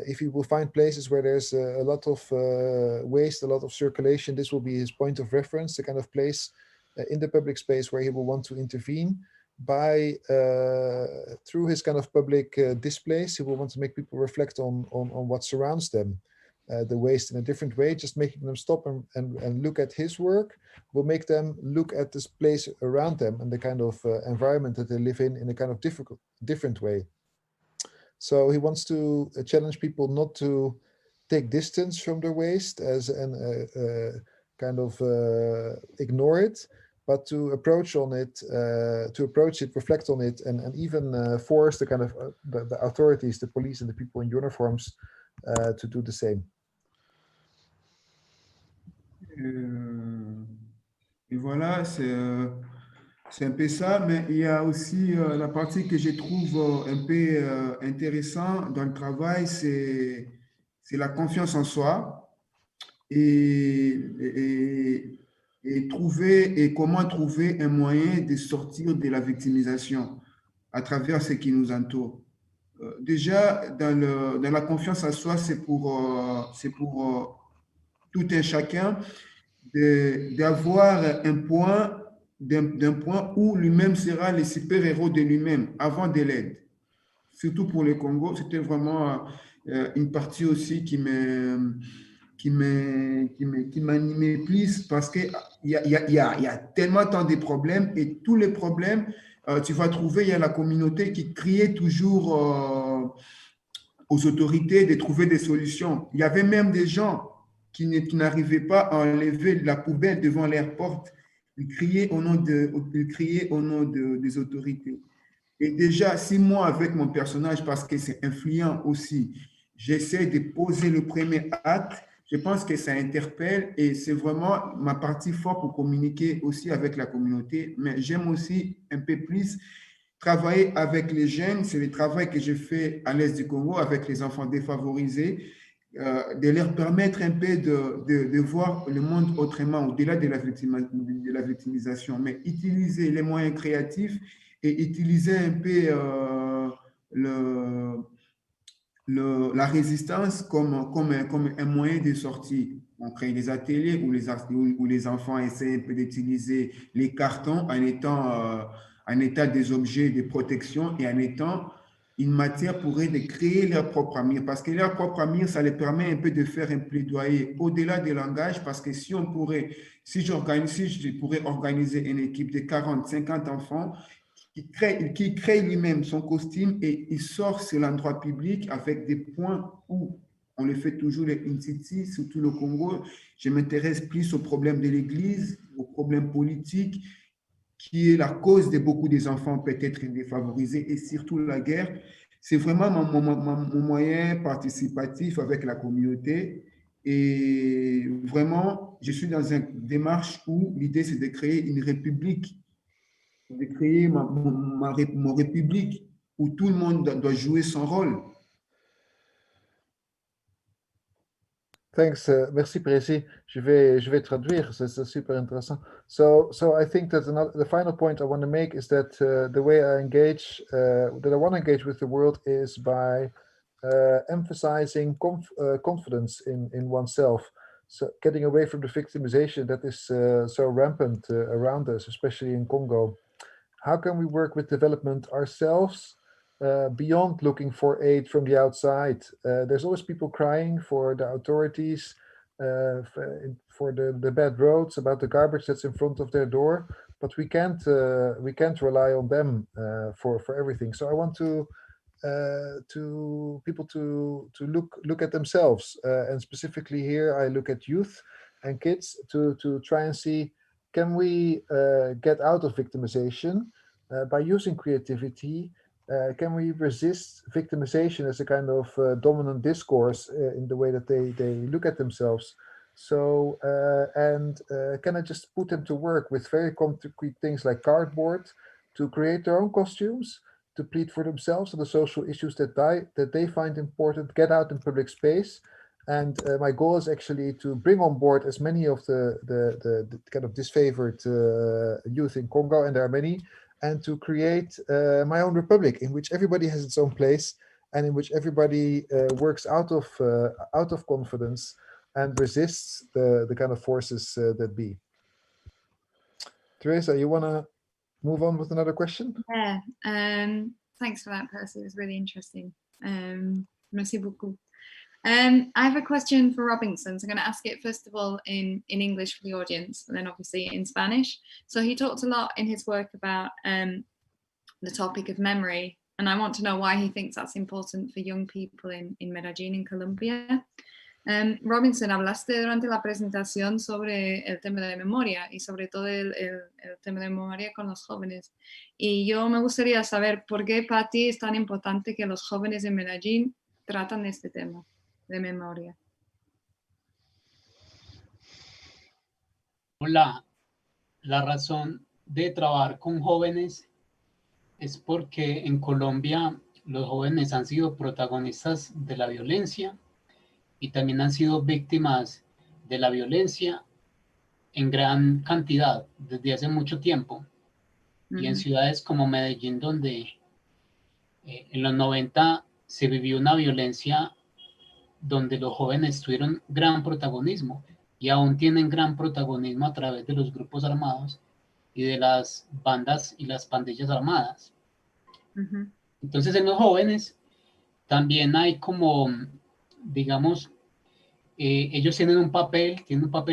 S2: If he will find places where there's a lot of waste, a lot of circulation, this will be his point of reference, the kind of place in the public space where he will want to intervene by, through his kind of public displays. He will want to make people reflect on what surrounds them, the waste in a different way. Just making them stop and look at his work will make them look at this place around them and the kind of environment that they live in a kind of different way. So he wants to challenge people not to take distance from their waste as an kind of ignore it, but to approach it, reflect on it, and even force the kind of the authorities, the police and the people in uniforms to do the same.
S3: Et voilà, c'est un peu ça, mais il y a aussi la partie que je trouve un peu intéressante dans le travail, c'est la confiance en soi et comment trouver un moyen de sortir de la victimisation à travers ce qui nous entoure. Déjà, dans la confiance en soi, c'est pour tout un chacun d'avoir d'un point où lui-même sera le super-héros de lui-même avant de l'aide. Surtout pour le Congo, c'était vraiment une partie aussi qui m'animait plus parce qu'il y a tellement tant de problèmes et tous les problèmes, tu vas trouver, il y a la communauté qui criait toujours aux autorités de trouver des solutions. Il y avait même des gens qui n'arrivaient pas à enlever la poubelle devant leur porte. Ils criaient au nom des autorités. Et déjà, si moi, avec mon personnage, parce que c'est influent aussi, j'essaie de poser le premier acte, je pense que ça interpelle et c'est vraiment ma partie forte pour communiquer aussi avec la communauté. Mais j'aime aussi un peu plus travailler avec les jeunes. C'est le travail que je fais à l'Est du Congo avec les enfants défavorisés, de leur permettre un peu de voir le monde autrement, au-delà de la victimisation, mais utiliser les moyens créatifs et utiliser un peu la résistance comme un moyen de sortie. On crée des ateliers où les enfants essaient un peu d'utiliser les cartons en étant des objets de protection et en étant une matière pour eux de créer leur propre avenir. Parce que leur propre avenir, ça les permet un peu de faire un plaidoyer au-delà des langages, parce que si je pourrais organiser une équipe de 40, 50 enfants qui crée lui-même son costume et il sort sur l'endroit public avec des points où on le fait toujours les in-city, surtout le Congo. Je m'intéresse plus aux problèmes de l'Église, aux problèmes politiques. qui est la cause de beaucoup des enfants peut-être défavorisés et surtout la guerre. C'est vraiment mon moyen participatif avec la communauté. Et vraiment, je suis dans une démarche où l'idée, c'est de créer une république, de créer mon république où tout le monde doit jouer son rôle.
S2: Thanks, merci Precy. Je vais traduire, c'est super intéressant. So I think that the final point I want to make is that the way I engage, that I want to engage with the world is by emphasizing confidence in oneself. So getting away from the victimization that is so rampant around us, especially in Congo. How can we work with development ourselves beyond looking for aid from the outside? There's always people crying for the authorities, for the bad roads, about the garbage that's in front of their door, but we can't rely on them for everything. So I want to people to look at themselves, and specifically here I look at youth and kids to try and see, can we get out of victimization by using creativity? Can we resist victimization as a kind of dominant discourse in the way that they look at themselves? So can I just put them to work with very concrete things like cardboard to create their own costumes, to plead for themselves on the social issues that they find important, get out in public space. And my goal is actually to bring on board as many of the kind of disfavored youth in Congo, and there are many, and to create my own republic in which everybody has its own place and in which everybody works out of confidence and resists the kind of forces that be. Teresa, you want to move on with another question?
S1: Yeah, thanks for that, Percy. It was really interesting. Merci beaucoup. I have a question for Robinson. So I'm going to ask it first of all in English for the audience, and then obviously in Spanish. So he talked a lot in his work about the topic of memory, and I want to know why he thinks that's important for young people in Medellín, in Colombia. Robinson, hablaste durante la presentación sobre el tema de memoria y sobre todo el tema de memoria con los jóvenes. Y yo me gustaría saber por qué para ti es tan importante que los jóvenes en Medellín tratan este tema de memoria.
S6: La razón de trabajar con jóvenes es porque en Colombia los jóvenes han sido protagonistas de la violencia y también han sido víctimas de la violencia en gran cantidad desde hace mucho tiempo. Y en ciudades como Medellín, donde en los 90 se vivió una violencia donde los jóvenes tuvieron gran protagonismo y aún tienen gran protagonismo a través de los grupos armados y de las bandas y las pandillas armadas. Entonces en los jóvenes también hay como, digamos, ellos tienen un papel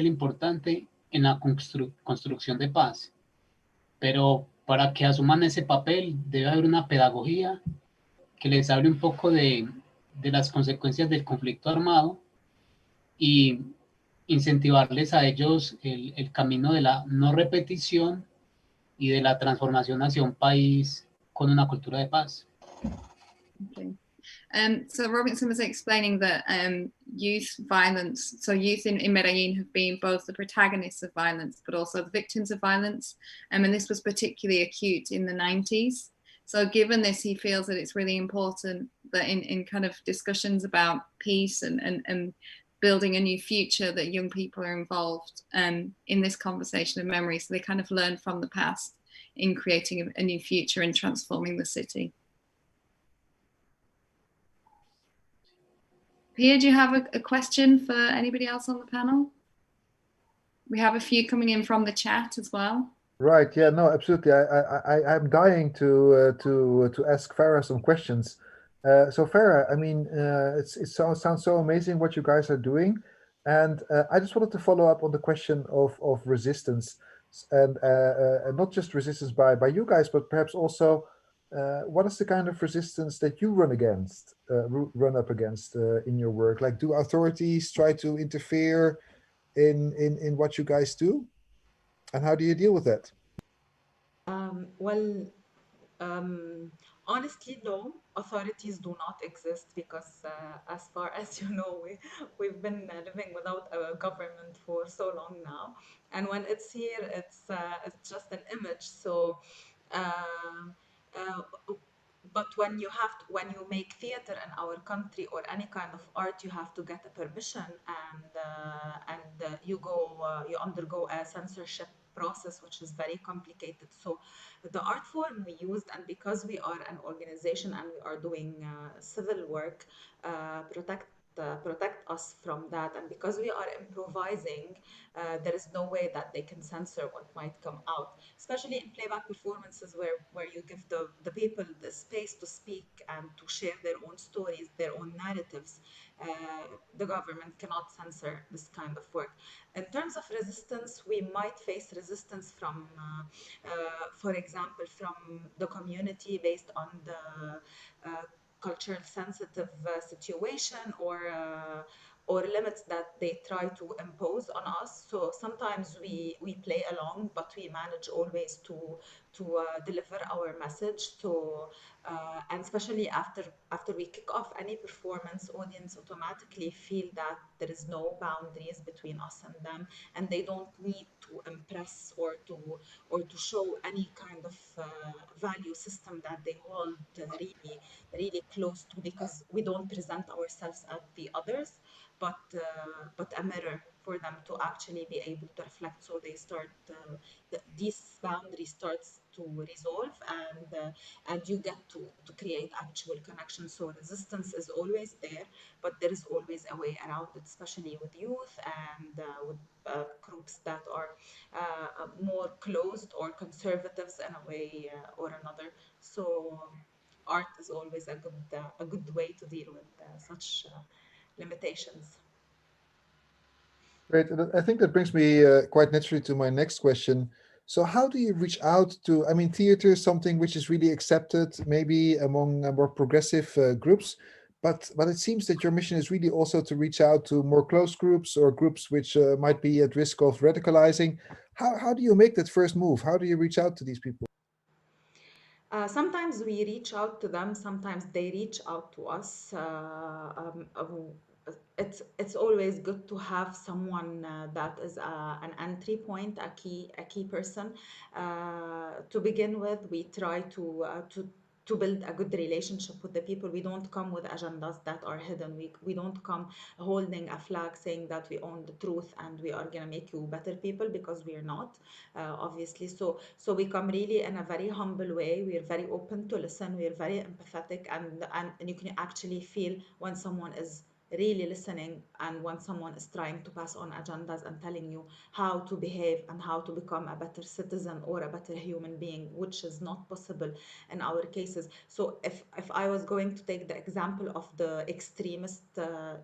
S6: importante en la construcción de paz, pero para que asuman ese papel debe haber una pedagogía que les hable un poco de las consecuencias del conflicto armado y incentivarles a ellos el camino de la no repetición y de la transformación hacia un país con una cultura de paz.
S1: Okay. So Robinson was explaining that youth violence, so youth in Medellin have been both the protagonists of violence, but also the victims of violence. And this was particularly acute in the 90s. So given this, he feels that it's really important that in kind of discussions about peace and building a new future, that young people are involved in this conversation of memory. So they kind of learn from the past in creating a new future and transforming the city. Pia, do you have a question for anybody else on the panel? We have a few coming in from the chat as well.
S2: Right. Yeah. No. Absolutely. I'm dying to ask Farah some questions. So Farah, I mean, it sounds so amazing what you guys are doing, and I just wanted to follow up on the question of resistance, and not just resistance by you guys, but perhaps also what is the kind of resistance that you run up against in your work? Like, do authorities try to interfere in what you guys do? And how do you deal with that?
S5: Well, honestly, no, authorities do not exist because, as far as you know, we've been living without a government for so long now. And when it's here, it's just an image. So, um, uh, but when you make theater in our country or any kind of art, you have to get a permission, and you undergo a censorship process, which is very complicated. So the art form we used, and because we are an organization and we are doing civil work, protect us from that. And because we are improvising, there is no way that they can censor what might come out, especially in playback performances where you give the people the space to speak and to share their own stories, their own narratives. uh, the government cannot censor this kind of work. In terms of resistance, we might face resistance from for example, from the community based on the cultural sensitive situation, or limits that they try to impose on us. So sometimes we play along, but we manage always to deliver our message. So and especially after we kick off any performance, audience automatically feel that there is no boundaries between us and them, and they don't need to impress or to show any kind of value system that they hold really really close to, because we don't present ourselves as the others, but a mirror for them to actually be able to reflect. So they start this boundary starts to resolve, and you get to create actual connection. So resistance is always there, but there is always a way around it, especially with youth and with groups that are more closed or conservatives in a way or another. So art is always a good way to deal with such limitations.
S2: Great. And I think that brings me quite naturally to my next question. So, how do you reach out to? I mean, theater is something which is really accepted, maybe among more progressive groups, but it seems that your mission is really also to reach out to more close groups or groups which might be at risk of radicalizing. How do you make that first move? How do you reach out to these people?
S5: Sometimes we reach out to them, sometimes they reach out to us. It's always good to have someone that is an entry point, a key person. To begin with, we try to build a good relationship with the people. We don't come with agendas that are hidden. We don't come holding a flag saying that we own the truth and we are gonna make you better people, because we are not, obviously. So we come really in a very humble way. We are very open to listen. We are very empathetic, and you can actually feel when someone is really listening, and when someone is trying to pass on agendas and telling you how to behave and how to become a better citizen or a better human being, which is not possible in our cases. So if I was going to take the example of the extremist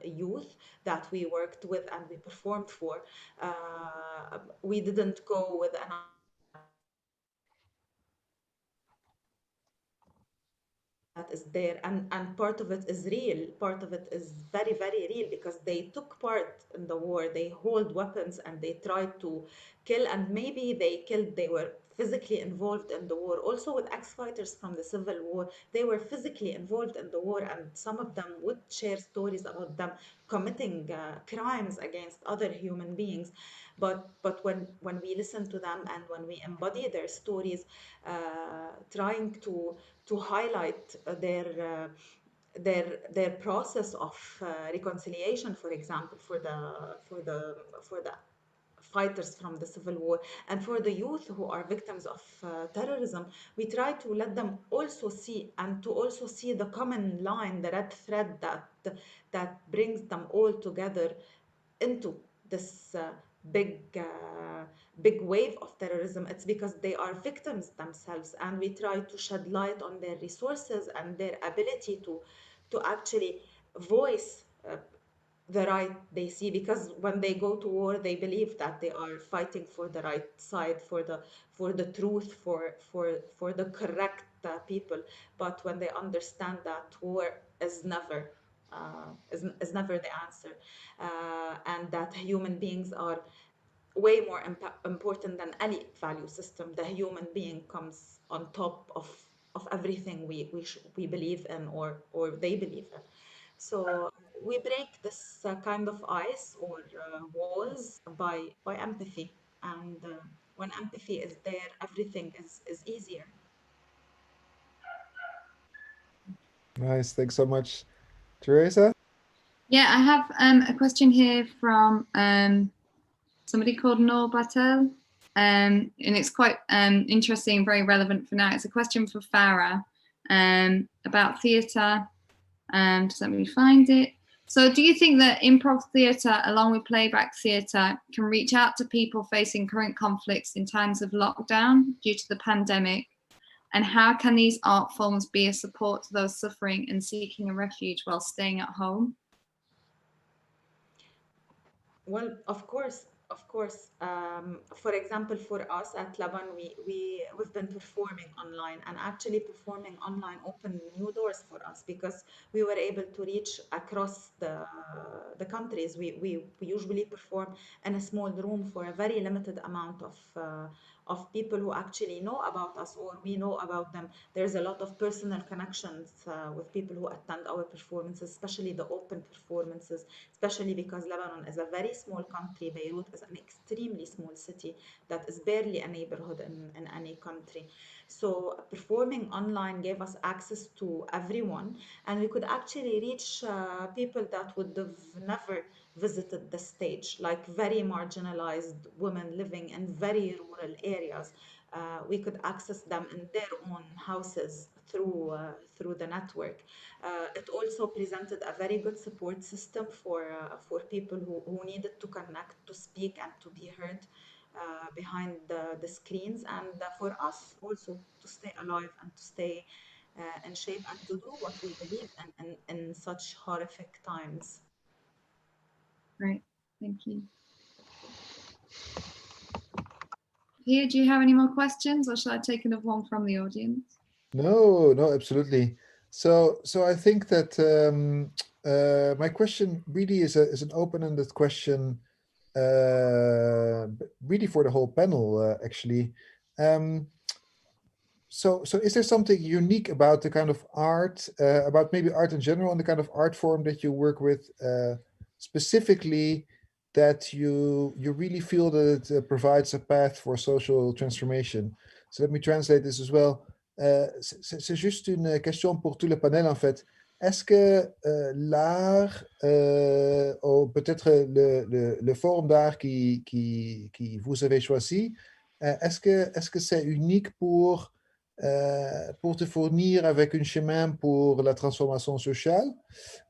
S5: youth that we worked with and we performed for, we didn't go with an agenda that is there, that is there, and part of it is real, part of it is very very real, because they took part in the war, they hold weapons and they tried to kill, and maybe they were physically involved in the war. Also with ex-fighters from the civil war, they were physically involved in the war, and some of them would share stories about them committing crimes against other human beings. But when we listen to them and when we embody their stories, trying to highlight their process of reconciliation, for example, for the fighters from the civil war, and for the youth who are victims of terrorism, we try to let them also see, and to also see the common line, the red thread that brings them all together into this big wave of terrorism. It's because they are victims themselves, and we try to shed light on their resources and their ability to actually voice the right they see, because when they go to war they believe that they are fighting for the right side, for the truth, for the correct people. But when they understand that war is never is never the answer, and that human beings are way more important than any value system. The human being comes on top of everything we believe in, or they believe in. So we break this kind of ice or walls by empathy, and when empathy is there, everything is easier.
S2: Nice. Thanks so much, Teresa.
S1: Yeah, I have a question here from somebody called Noor Batel, and it's quite interesting, very relevant for now. It's a question for Farah about theatre. Just let me find it. So do you think that improv theatre, along with playback theatre, can reach out to people facing current conflicts in times of lockdown due to the pandemic? And how can these art forms be a support to those suffering and seeking a refuge while staying at home?
S5: Well, of course, of course. For example, for us at Laban, we've been performing online, and actually performing online opened new doors for us because we were able to reach across the countries. We usually perform in a small room for a very limited amount of people who actually know about us, or we know about them. There's a lot of personal connections with people who attend our performances, especially the open performances, especially because Lebanon is a very small country. Beirut is an extremely small city that is barely a neighborhood in any country. So performing online gave us access to everyone, and we could actually reach people that would have never visited the stage, like very marginalized women living in very rural areas. We could access them in their own houses through the network. It also presented a very good support system for people who needed to connect, to speak, and to be heard behind the screens, and for us also to stay alive and to stay in shape and to do what we believe in such horrific times.
S1: Great, thank you. Here, do you have any more questions, or shall I take another one from the audience?
S2: No, no, absolutely. So I think that my question really is an open-ended question, really for the whole panel, actually. So is there something unique about the kind of art, about maybe art in general, and the kind of art form that you work with specifically, that you really feel that it provides a path for social transformation? So let me translate this as well. C'est juste une question pour tout le panel en fait. Est-ce que l'art, ou peut-être le forme d'art qui vous avez choisi, est-ce que c'est unique pour te fournir avec un chemin pour la transformation sociale?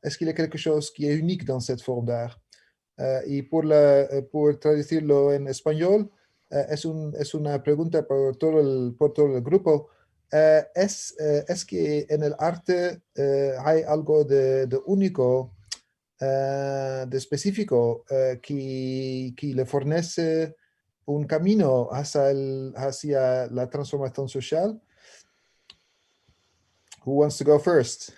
S2: Est-ce qu'il y a quelque chose qui est unique dans cette forme d'art? Y por traducirlo en español, es una pregunta por todo el grupo. ¿Es que en el arte hay algo de único, de específico, que le fornece un camino hacia la transformación social? Who wants to go first?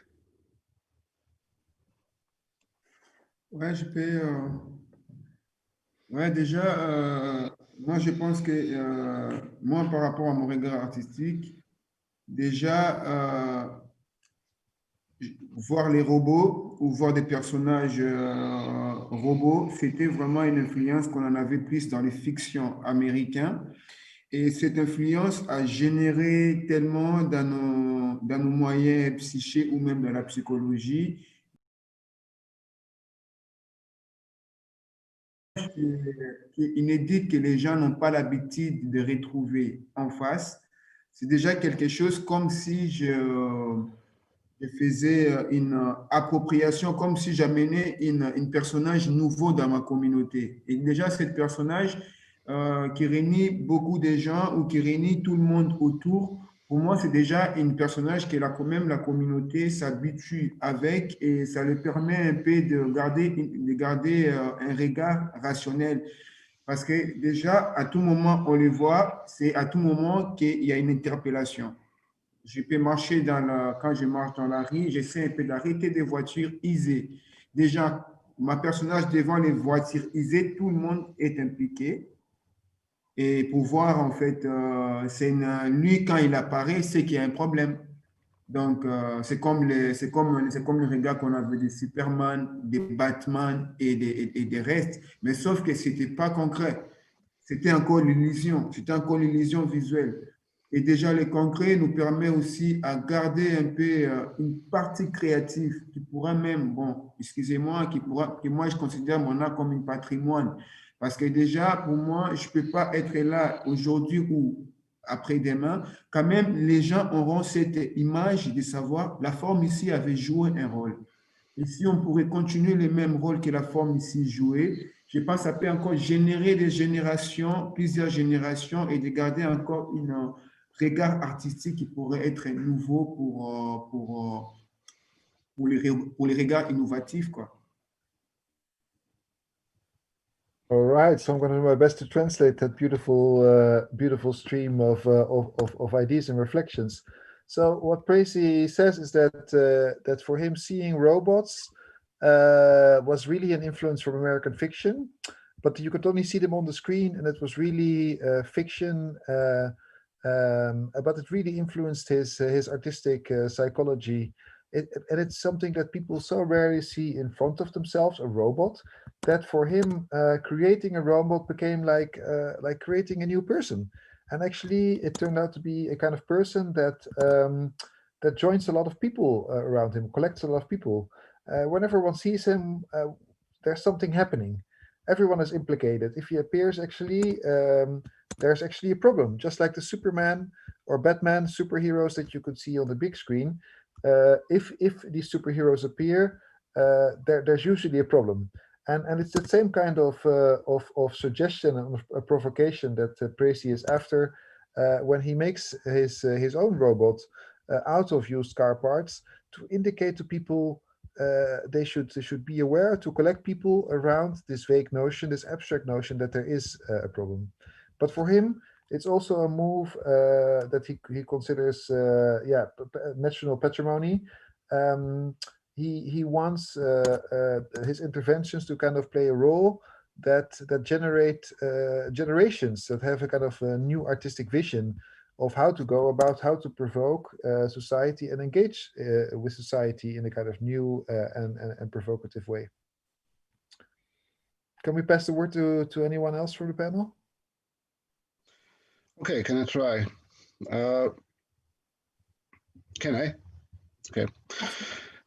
S3: Ouais, je peux. Ouais, déjà, moi, je pense que moi, par rapport à mon regard artistique, déjà, voir les robots ou voir des personnages robots, c'était vraiment une influence qu'on en avait plus dans les fictions américaines. Et cette influence a généré tellement dans nos moyens psychiques ou même dans la psychologie, qui est inédite, que les gens n'ont pas l'habitude de retrouver en face. C'est déjà quelque chose comme si je faisais une appropriation, comme si j'amenais une personnage nouveau dans ma communauté. Et déjà, ce personnage qui réunit beaucoup de gens ou qui réunit tout le monde autour, pour moi, c'est déjà un personnage que quand même la communauté s'habitue avec, et ça lui permet un peu de garder un regard rationnel. Parce que déjà, à tout moment, on les voit, c'est à tout moment qu'il y a une interpellation. Je peux marcher quand je marche dans la rue, j'essaie un peu d'arrêter des voitures usées. Déjà, ma personnage devant les voitures usées, tout le monde est impliqué. et pour voir, en fait, lui, quand il apparaît, c'est qu'il y a un problème. Donc, c'est comme le regard qu'on avait des Superman, des Batman et des restes, mais sauf que ce n'était pas concret. C'était encore l'illusion visuelle. Et déjà, le concret nous permet aussi à garder un peu une partie créative qui pourra même, bon, excusez-moi, que moi je considère mon art comme un patrimoine. Parce que déjà, pour moi, je ne peux pas être là aujourd'hui ou après-demain. Quand même, les gens auront cette image de savoir la forme ici avait joué un rôle. Et si on pourrait continuer le même rôle que la forme ici jouait, je pense que ça peut encore générer des générations, plusieurs générations, et de garder encore un regard artistique qui pourrait être nouveau pour les regards innovatifs, quoi.
S2: All right, so I'm going to do my best to translate that beautiful stream of ideas and reflections. So what Precy says is that for him, seeing robots was really an influence from American fiction, but you could only see them on the screen, and it was really fiction. But it really influenced his artistic psychology. And it's something that people so rarely see in front of themselves, a robot, that for him, creating a robot became like creating a new person. And actually, it turned out to be a kind of person that joins a lot of people around him, collects a lot of people. Whenever one sees him, there's something happening. Everyone is implicated. If he appears, actually, there's actually a problem. Just like the Superman or Batman superheroes that you could see on the big screen, if these superheroes appear, there's usually a problem. And it's the same kind of suggestion and of provocation that Precy is after when he makes his own robot out of used car parts, to indicate to people they should be aware, to collect people around this vague notion, this abstract notion that there is a problem. But for him, it's also a move that he considers national patrimony. He wants his interventions to kind of play a role that generate generations that have a kind of a new artistic vision of how to go about, how to provoke society and engage with society in a kind of new and provocative way. Can we pass the word to anyone else from the panel?
S4: Okay, can I try? Can I? Okay.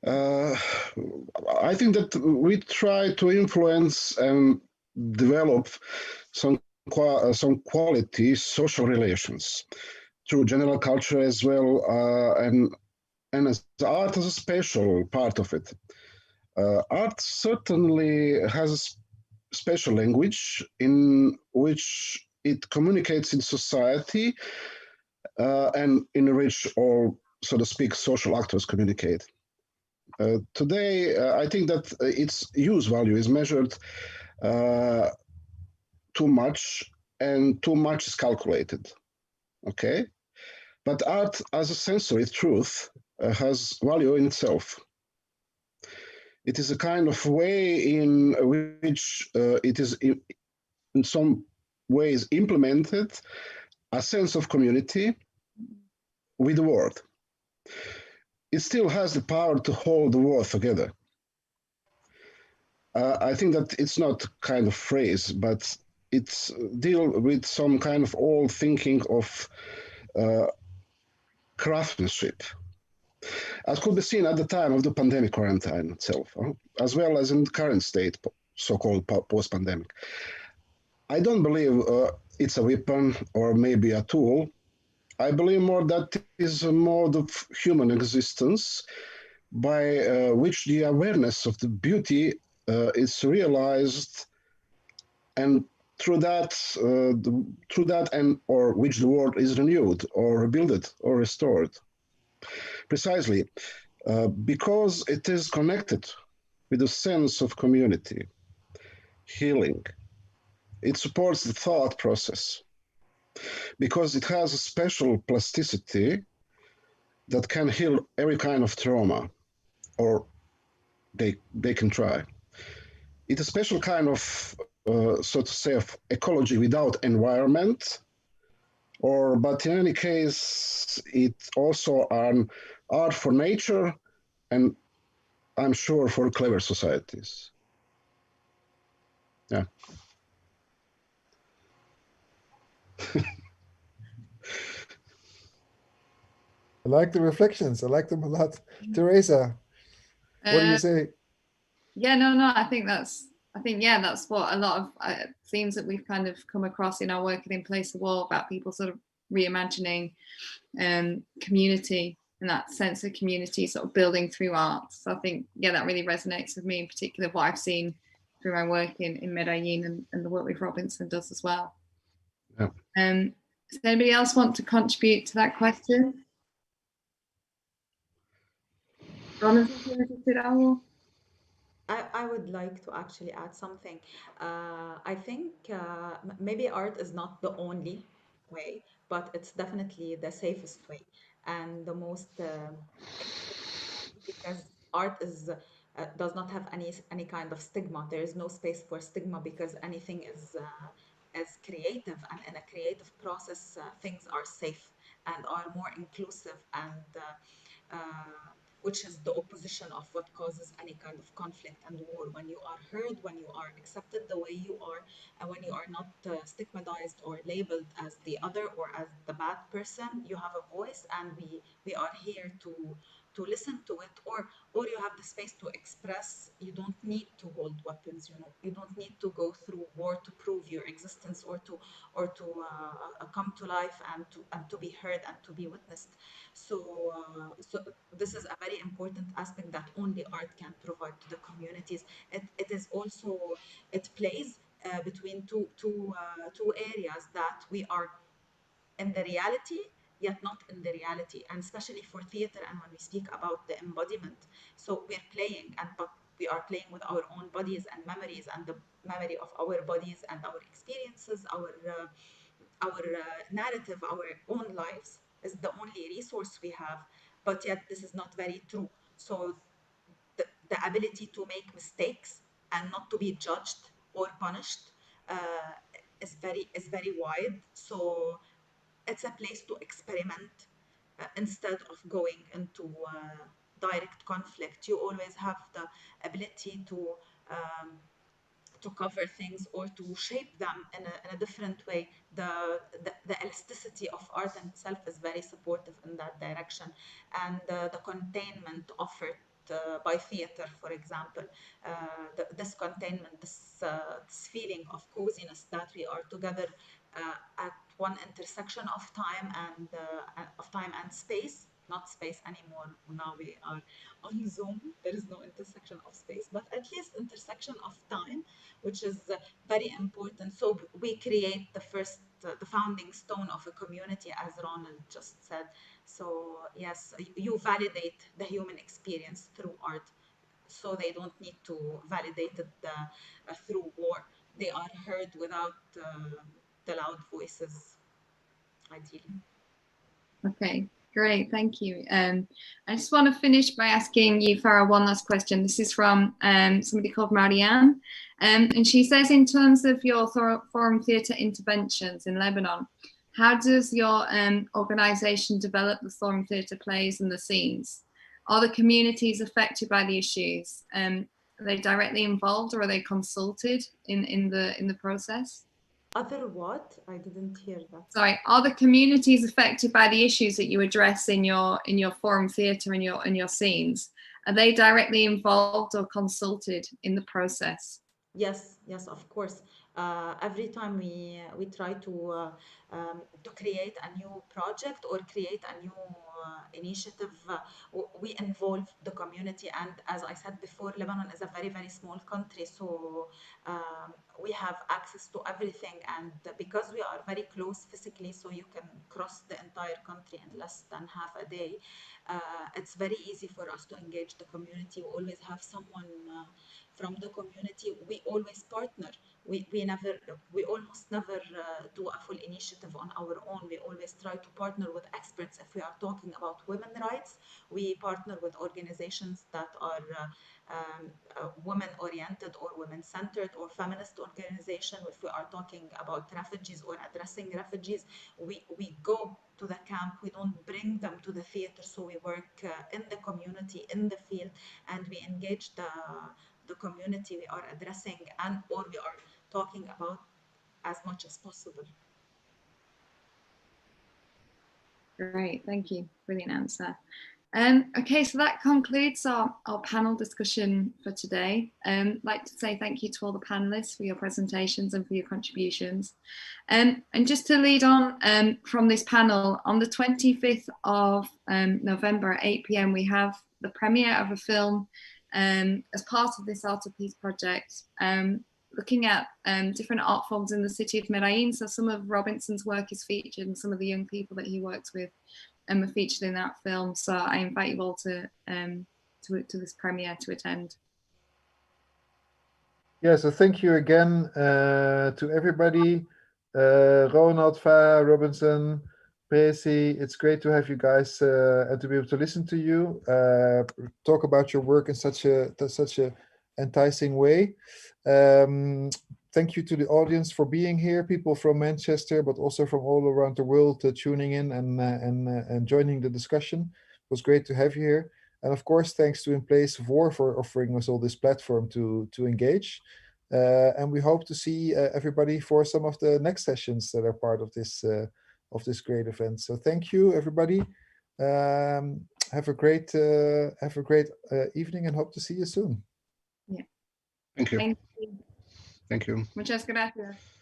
S4: I think that we try to influence and develop some quality social relations through general culture as well, and as art is a special part of it. Art certainly has a special language in which it communicates in society and in which all, so to speak, social actors communicate. Today, I think that its use value is measured too much, and too much is calculated. Okay? But art as a sensory truth has value in itself. It is a kind of way in which it is in some ways implemented a sense of community with the world. It still has the power to hold the world together. I think that it's not kind of phrase, but it's deal with some kind of old thinking of craftsmanship, as could be seen at the time of the pandemic quarantine itself, as well as in the current state, so-called post-pandemic. I don't believe it's a weapon or maybe a tool. I believe more that it is a mode of human existence by which the awareness of the beauty is realized, and through that and or which the world is renewed or rebuilt or restored. Precisely because it is connected with a sense of community, healing. It supports the thought process because it has a special plasticity that can heal every kind of trauma, or they can try. It's a special kind of so to say, of ecology without environment, but in any case, it's also an art for nature, and I'm sure for clever societies. Yeah.
S2: I like the reflections. I like them a lot. Teresa, what do you say?
S1: Yeah, no, I think that's what a lot of themes that we've kind of come across in our work in Place of War, about people sort of reimagining community and that sense of community sort of building through art. So I think, yeah, that really resonates with me, in particular what I've seen through my work in Medellin and the work with Robinson does as well.
S4: Yeah.
S1: Does anybody else want to contribute to that question?
S5: I would like to actually add something. I think maybe art is not the only way, but it's definitely the safest way and the most because art is does not have any kind of stigma. There is no space for stigma because anything is creative, and in a creative process, things are safe and are more inclusive, and which is the opposition of what causes any kind of conflict and war. When you are heard, when you are accepted the way you are, and when you are not stigmatized or labeled as the other or as the bad person, you have a voice, and we are here to listen to it, or you have the space to express. You don't need to hold weapons, you don't need to go through war to prove your existence, or to come to life and to be heard and to be witnessed. So this is a very important aspect that only art can provide to the communities. It is also, it plays between two areas that we are in the reality yet not in the reality, and especially for theater, and when we speak about the embodiment, so we're playing, but we are playing with our own bodies and memories, and the memory of our bodies and our experiences, our narrative, our own lives is the only resource we have, but yet this is not very true. So the ability to make mistakes and not to be judged or punished is very wide. So it's a place to experiment instead of going into direct conflict. You always have the ability to cover things or to shape them in a different way. The elasticity of art in itself is very supportive in that direction, and the containment offered by theater, for example, this containment, this feeling of coziness that we are together at one intersection of time and space. Not space anymore. Now we are on Zoom. There is no intersection of space, but at least intersection of time, which is very important. So we create the founding stone of a community, as Ronald just said. So yes, you validate the human experience through art. So they don't need to validate it through war. They are heard without the loud voices, ideally.
S1: Okay, great, thank you. I just want to finish by asking you, Farah, one last question. This is from somebody called Marianne, and she says, in terms of your forum theatre interventions in Lebanon, how does your organisation develop the forum theatre plays and the scenes? Are the communities affected by the issues? Are they directly involved, or are they consulted in the process?
S5: Other what? I didn't hear that.
S1: Sorry, are the communities affected by the issues that you address in your forum theatre and your scenes? Are they directly involved or consulted in the process?
S5: Yes, of course. Every time we try to create a new project or create a new initiative, we involve the community. And as I said before, Lebanon is a very, very small country, so we have access to everything. And because we are very close physically, so you can cross the entire country in less than half a day, it's very easy for us to engage the community. We always have someone from the community. We always partner. We almost never do a full initiative on our own. We always try to partner with experts if we are talking talking about women's rights. We partner with organizations that are women-oriented or women-centered or feminist organization. If we are talking about refugees or addressing refugees, we go to the camp. We don't bring them to the theater, so we work in the community, in the field, and we engage the community we are addressing and or we are talking about as much as possible.
S1: Great, thank you. Brilliant answer. Okay, so that concludes our panel discussion for today. I'd like to say thank you to all the panelists for your presentations and for your contributions. And just to lead on from this panel, on the 25th of November at 8 p.m, we have the premiere of a film as part of this Art of Peace project, looking at different art forms in the city of Medellin. So some of Robinson's work is featured and some of the young people that he works with are featured in that film. So I invite you all to this premiere to attend.
S2: Yeah, so thank you again to everybody. Ronald, Farah, Robinson, Precy, it's great to have you guys and to be able to listen to you talk about your work in such a enticing way. Thank you to the audience for being here, people from Manchester, but also from all around the world tuning in and joining the discussion. It was great to have you here. And of course, thanks to In Place of War for offering us all this platform to engage. And we hope to see everybody for some of the next sessions that are part of this great event. So thank you, everybody. Have a great evening and hope to see you soon.
S1: Yeah.
S4: Thank you.
S1: Thank you.
S4: Thank you.
S1: Muchas gracias.